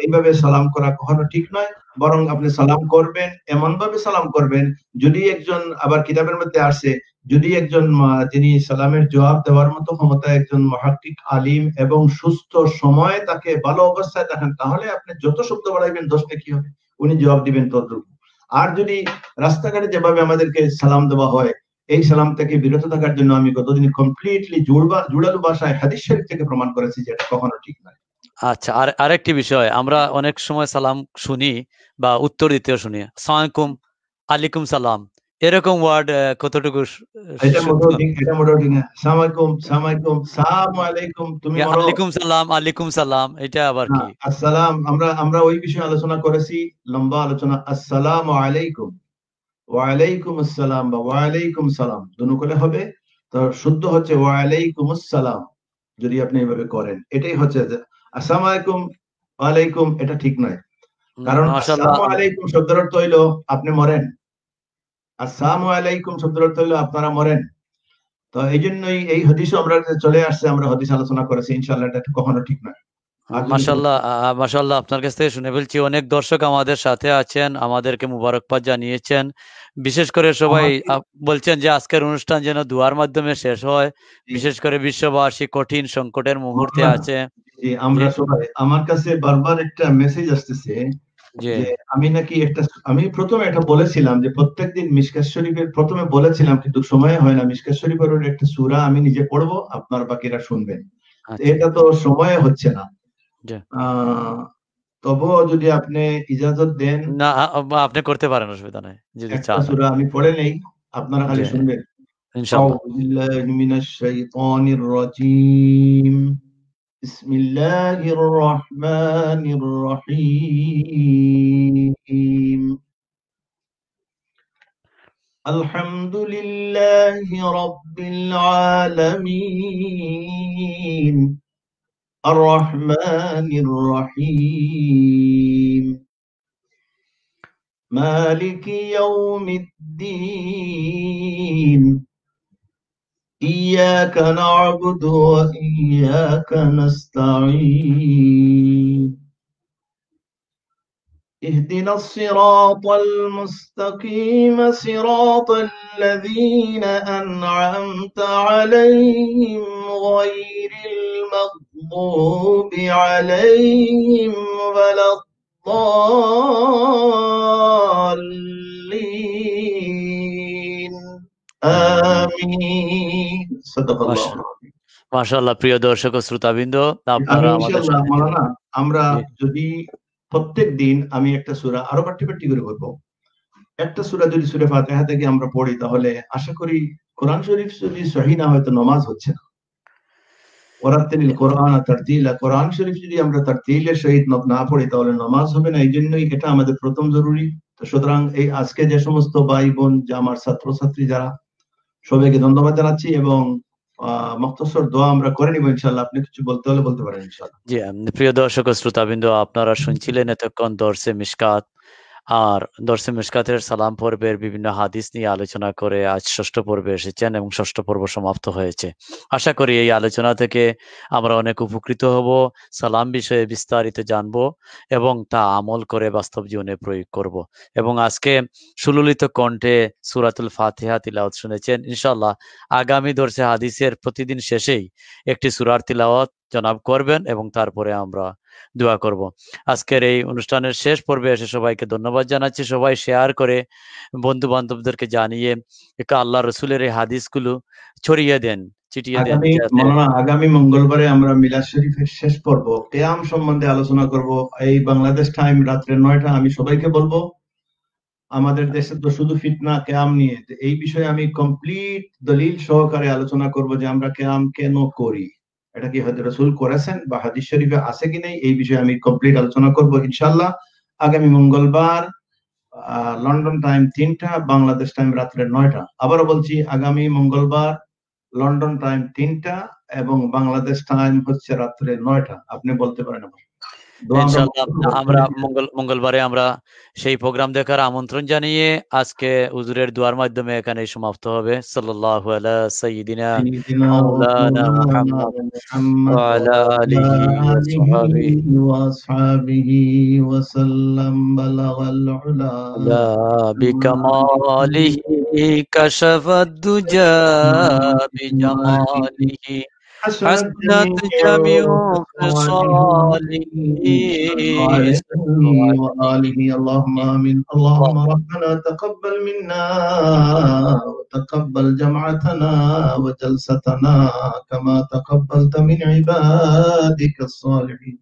এইভাবে সালাম করা কখনো ঠিক নয়। বরং আপনি সালাম করবেন, এমন ভাবে সালাম করবেন, যদি একজন, আবার কিতাবের মধ্যে আসে, যদি একজন যিনি সালামের জবাব দেওয়ার মতো ক্ষমতা, একজন মুহাক্কিক আলিম এবং সুস্থ সময় তাকে ভালো অবস্থায় দেখেন, তাহলে আপনি যত শব্দ বাড়াইবেন 10 কি হবে, উনি জবাব দিবেন ততটুকু। আর যদি রাস্তাঘাটে যেভাবে আমাদেরকে সালাম দেওয়া হয়, এই সালাম থেকে বিরত থাকার জন্য আমি গতদিন কমপ্লিটলি জুড়ালো ভাষায় হাদিস শরীফ থেকে প্রমাণ করেছি যে এটা কখনো ঠিক নয়। আচ্ছা, আরেকটি বিষয়, আমরা অনেক সময় সালাম শুনি বা উত্তর দিতেও শুনি, আসসালামু আলাইকুম, আলাইকুম সালাম, এরকম ওয়ার্ড কতটুকু এটা সত্য? মোটেও ঠিক না। আসসালামু আলাইকুম, আসসালামু আলাইকুম, সালামু আলাইকুম, তুমি মরো। আলাইকুম সালাম, এটা আবার না, কি? আসসালাম, আমরা ওই বিষয়ে আলোচনা করেছি, লম্বা আলোচনা। আসসালামু আলাইকুম, ওয়া আলাইকুম আসসালাম বা ওয়া আলাইকুম সালাম দুনুকলে হবে। তো শুদ্ধ হচ্ছে ওয়া আলাইকুম আসসালাম। যদি আপনি এভাবে করেন, এটাই হচ্ছে যে আসসালামু আলাইকুম ওয়া আলাইকুম, এটা ঠিক নয়। কারণ মাশাআল্লাহ। আসসালামু আলাইকুম শব্দের অর্থ হইলো আপনি মরেন, আসসালামু আলাইকুম শব্দের অর্থ হইলো আপনারা মরেন। তো এই জন্যই এই হাদিসও আমরা চলে আসছে, আমরা হাদিস আলোচনা করেছি, ইনশাআল্লাহ এটা কখনো ঠিক নয়। আর যদি মাশাআল্লাহ, মাশাআল্লাহ, আপনার কাছ থেকে শুনে ফেলছি অনেক দর্শক আমাদের সাথে আছেন, আমাদেরকে মুবারকবাদ জানিয়েছেন। বিশেষ করে সবাই আমাকে বলছেন যে আজকের অনুষ্ঠান যেন দুয়ার মাধ্যমে শেষ হয়। জি, বিশেষ করে বিশ্ববাসী কঠিন সংকটের মুহূর্তে মাওলানা, আছে। জি, জি, আমরা সবাই, আমার কাছে বারবার একটা মেসেজ আসতেছে জি, যে আমি নাকি আমি প্রথমে এটা বলেছিলাম যে প্রত্যেকদিন মিশকাত শরীফের প্রথমে বলেছিলাম, কিন্তু সময় হয় না। মিশকাত শরীফের একটা সূরা আমি নিজে পড়বো, আপনার বাকিরা শুনবেন। তো আচ্ছা, এটা তো সময় হচ্ছে না। জি। আহ তবুও যদি আপনি ইজাজত দেন, না, আপনি করতে পারেন, অসুবিধা নাই যদি একটা চান। সূরা আমি পড়ে নেই, আপনারা জি, খালি শুনবেন। ইনশাআল্লাহ। আউযু বিল্লাহি মিনাশ শাইতানির রাজীম। বিসমিল্লাহির রহমানির রহিম। আলহামদুলিল্লাহি রাব্বিল আলামিন। আর রহমানির রহিম। মালিকি ইয়াউমিদ্দিন। إياك نعبد وإياك نستعين. اهدنا الصراط المستقيم، صراط الذين أنعمت عليهم غير المغضوب عليهم ولا الضالين. آمين. صدق الله العظيم. মাশাআল্লাহ, প্রিয় দর্শক ও শ্রোতাবৃন্দ, আমি আপনারা আমাদের ইনশাআল্লাহ সাথে ছিলেন। মাওলানা, আমরা জি, যদি প্রত্যেক দিন আমি একটা সূরা আরো বাট্টি করে বলবো, একটা সূরা যদি সূরা ফাতিহা থেকে আমরা পড়ি, তাহলে আশা করি কোরআন শরীফ যদি সহিহ না হয় তো নামাজ হচ্ছে না। ওয়ারাত্তিলিল কোরআন তারতিলা, কোরআন শরীফ যদি আমরা তারতিলের সহিত না পড়ি তাহলে নামাজ হবে না। এই জন্যই এটা আমাদের প্রথম জরুরি। তো সুতরাং এই আজকে যে সমস্ত ভাই বোন, যে আমার ছাত্রছাত্রী যারা, সবাইকে ধন্যবাদ জানাচ্ছি এবং মুখতসর দোয়া আমরা করে নিব ইনশাআল্লাহ। আপনি কিছু বলতে হলে বলতে পারেন ইনশাআল্লাহ। জি, প্রিয় দর্শক ও শ্রোতাবৃন্দ, আপনারা শুনছিলেন এতক্ষণ দর্শে মিশকাত। আর দর্শে মিশকাতের সালাম পর্বের বিভিন্ন হাদিস নিয়ে আলোচনা করে আজ ষষ্ঠ পর্বে এসেছেন এবং ষষ্ঠ পর্ব সমাপ্ত হয়েছে। আশা করি এই আলোচনা থেকে আমরা অনেক উপকৃত হব, সালাম বিষয়ে বিস্তারিত জানব এবং তা আমল করে বাস্তব জীবনে প্রয়োগ করব। এবং আজকে সুললিত কণ্ঠে সূরাতুল ফাতিহা তিলাওয়াত শুনেছেন। ইনশাআল্লাহ আগামী দর্শে হাদিসের প্রতিদিন শেষেই একটি সূরার তিলাওয়াত জনাব করবেন এবং তারপরে আমরা দোয়া করব। আজকের এই অনুষ্ঠানের শেষ পর্বে এসে সবাইকে ধন্যবাদ জানাচ্ছি। সবাই শেয়ার করে বন্ধু বান্ধবদেরকে জানিয়ে একটু আল্লাহ রসুলের এই হাদিসগুলো ছড়িয়ে দেন, ছিটিয়ে দেন, যাতে আগামী মঙ্গলবারে আমরা মিলাদ শরীফের শেষ পর্ব কিয়াম সম্বন্ধে আলোচনা করব। এই বাংলাদেশ টাইম রাত্রে 9টা। আমি সবাইকে বলবো, আমাদের দেশে তো শুধু ফিতনা কিয়াম নিয়ে, তো এই বিষয়ে আমি কমপ্লিট দলিল সহকারে আলোচনা করব যে আমরা কিয়াম কেন করি, এটা কি হযরত রাসূল করেছেন বা হাদিস শরীফে আছে কি নেই, এই বিষয়ে আমি কমপ্লিট আলোচনা করব ইনশাআল্লাহ আগামী মঙ্গলবার, লন্ডন টাইম 3টা, বাংলাদেশ টাইম রাত্রে 9টা। আবারও বলছি, আগামী মঙ্গলবার লন্ডন টাইম 3টা এবং বাংলাদেশ টাইম হচ্ছে রাত্রে 9টা। আপনি বলতে পারেন আবার। দোয়া আমরা ইনশাআল্লাহ আমরা মঙ্গলবারে আমরা সেই প্রোগ্রাম দেখার আমন্ত্রণ জানিয়ে আজকে হুজুরের দোয়ার মাধ্যমে এখানেই সমাপ্ত হবে। সাল্লাল্লাহু আলা সাইয়্যিদিনা سيدنا মাওলানা ومولانا মুহাম্মদ محمد ওয়া আলা وعلى আলিহি ওয়া آله সাহবিহি وأصحابه وسلم. بلغ العلا لا بكماله كشف الدجى بجماله حسنت حسنت جميع جميع خصاله. خصاله صلوا عليه صلوا عليه. وآله. اللهم آمين. اللهم ربنا تقبل منا وتقبل جمعتنا وجلستنا كما تقبلت من عبادك الصالحين.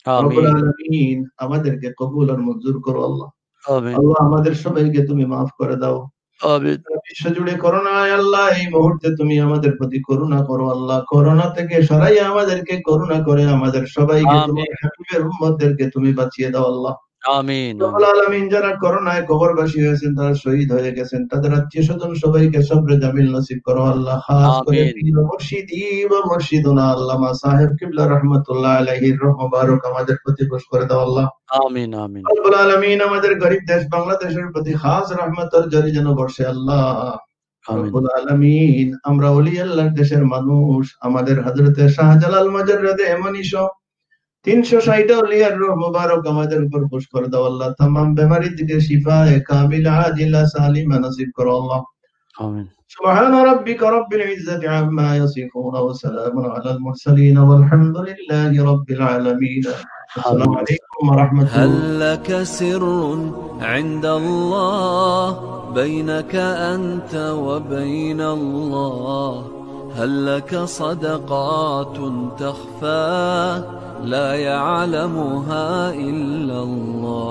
রব্বুল آمين আলামিন, আমাদেরকে কবুল আর মঞ্জুর করো আল্লাহ। آمين আল্লাহ আমাদের সবাইকে তুমি মাফ করে দাও। آمين বিশ্ব জুড়ে করোনা, আল্লাহ এই মুহূর্তে তুমি আমাদের প্রতি করুণা করো আল্লাহ। করোনা থেকে সরাইয়া আমাদেরকে করুণা করে আমাদের সবাইকে, তোমার آمين হাবিবের উম্মতদেরকে তুমি বাঁচিয়ে দাও আল্লাহ। আমিন রব্বুল আলামিন যারা করোনায় কবরবাসী হয়েছেন, তারা শহীদ হয়ে গেছেন, তাদের আত্মীয় স্বজন সবাইকে সবরে জামিল নসিব করো আল্লাহ। খাস করে আমিন পীর মুর্শিদি ওয়া মুর্শিদুনা আল্লামা সাহেব কিবলা রাহমাতুল্লাহ আলাইহির রহ মুবারক আমাদের প্রতি বর্ষ করে দাও আল্লাহ। আমিন আমিন রব্বুল আলামিন আমাদের গরিব দেশ বাংলাদেশের প্রতি খাস রহমতের ঝড় যেন বর্ষে আল্লাহ। আমিন রব্বুল আলামিন আমরা ওলি আল্লাহর দেশের মানুষ, আমাদের হযরতে শাহজালাল মুজাররদে এমনিশ 360 ওলিয়ার রূহ মুবারক আমাদের উপর খুশ করে দাও আল্লাহ। तमाम বেমারি থেকে শিফায়ে কামিলা আজিলা সালিমা নসিব করো আল্লাহ। আমিন সুবহান রাব্বিকা রাব্বিল ইজ্জাতি আম্মা ইয়াসিফুন ওয়া সালামুন আলাল মুরসালিন ওয়ালহামদুলিল্লাহি রাব্বিল আলামিন। আসসালামু আলাইকুম ওয়া রাহমাতুল্লাহ। هل لك سر عند الله بينك أنت وبين الله؟ هل لك صدقات تخفى لا يعلمها إلا الله؟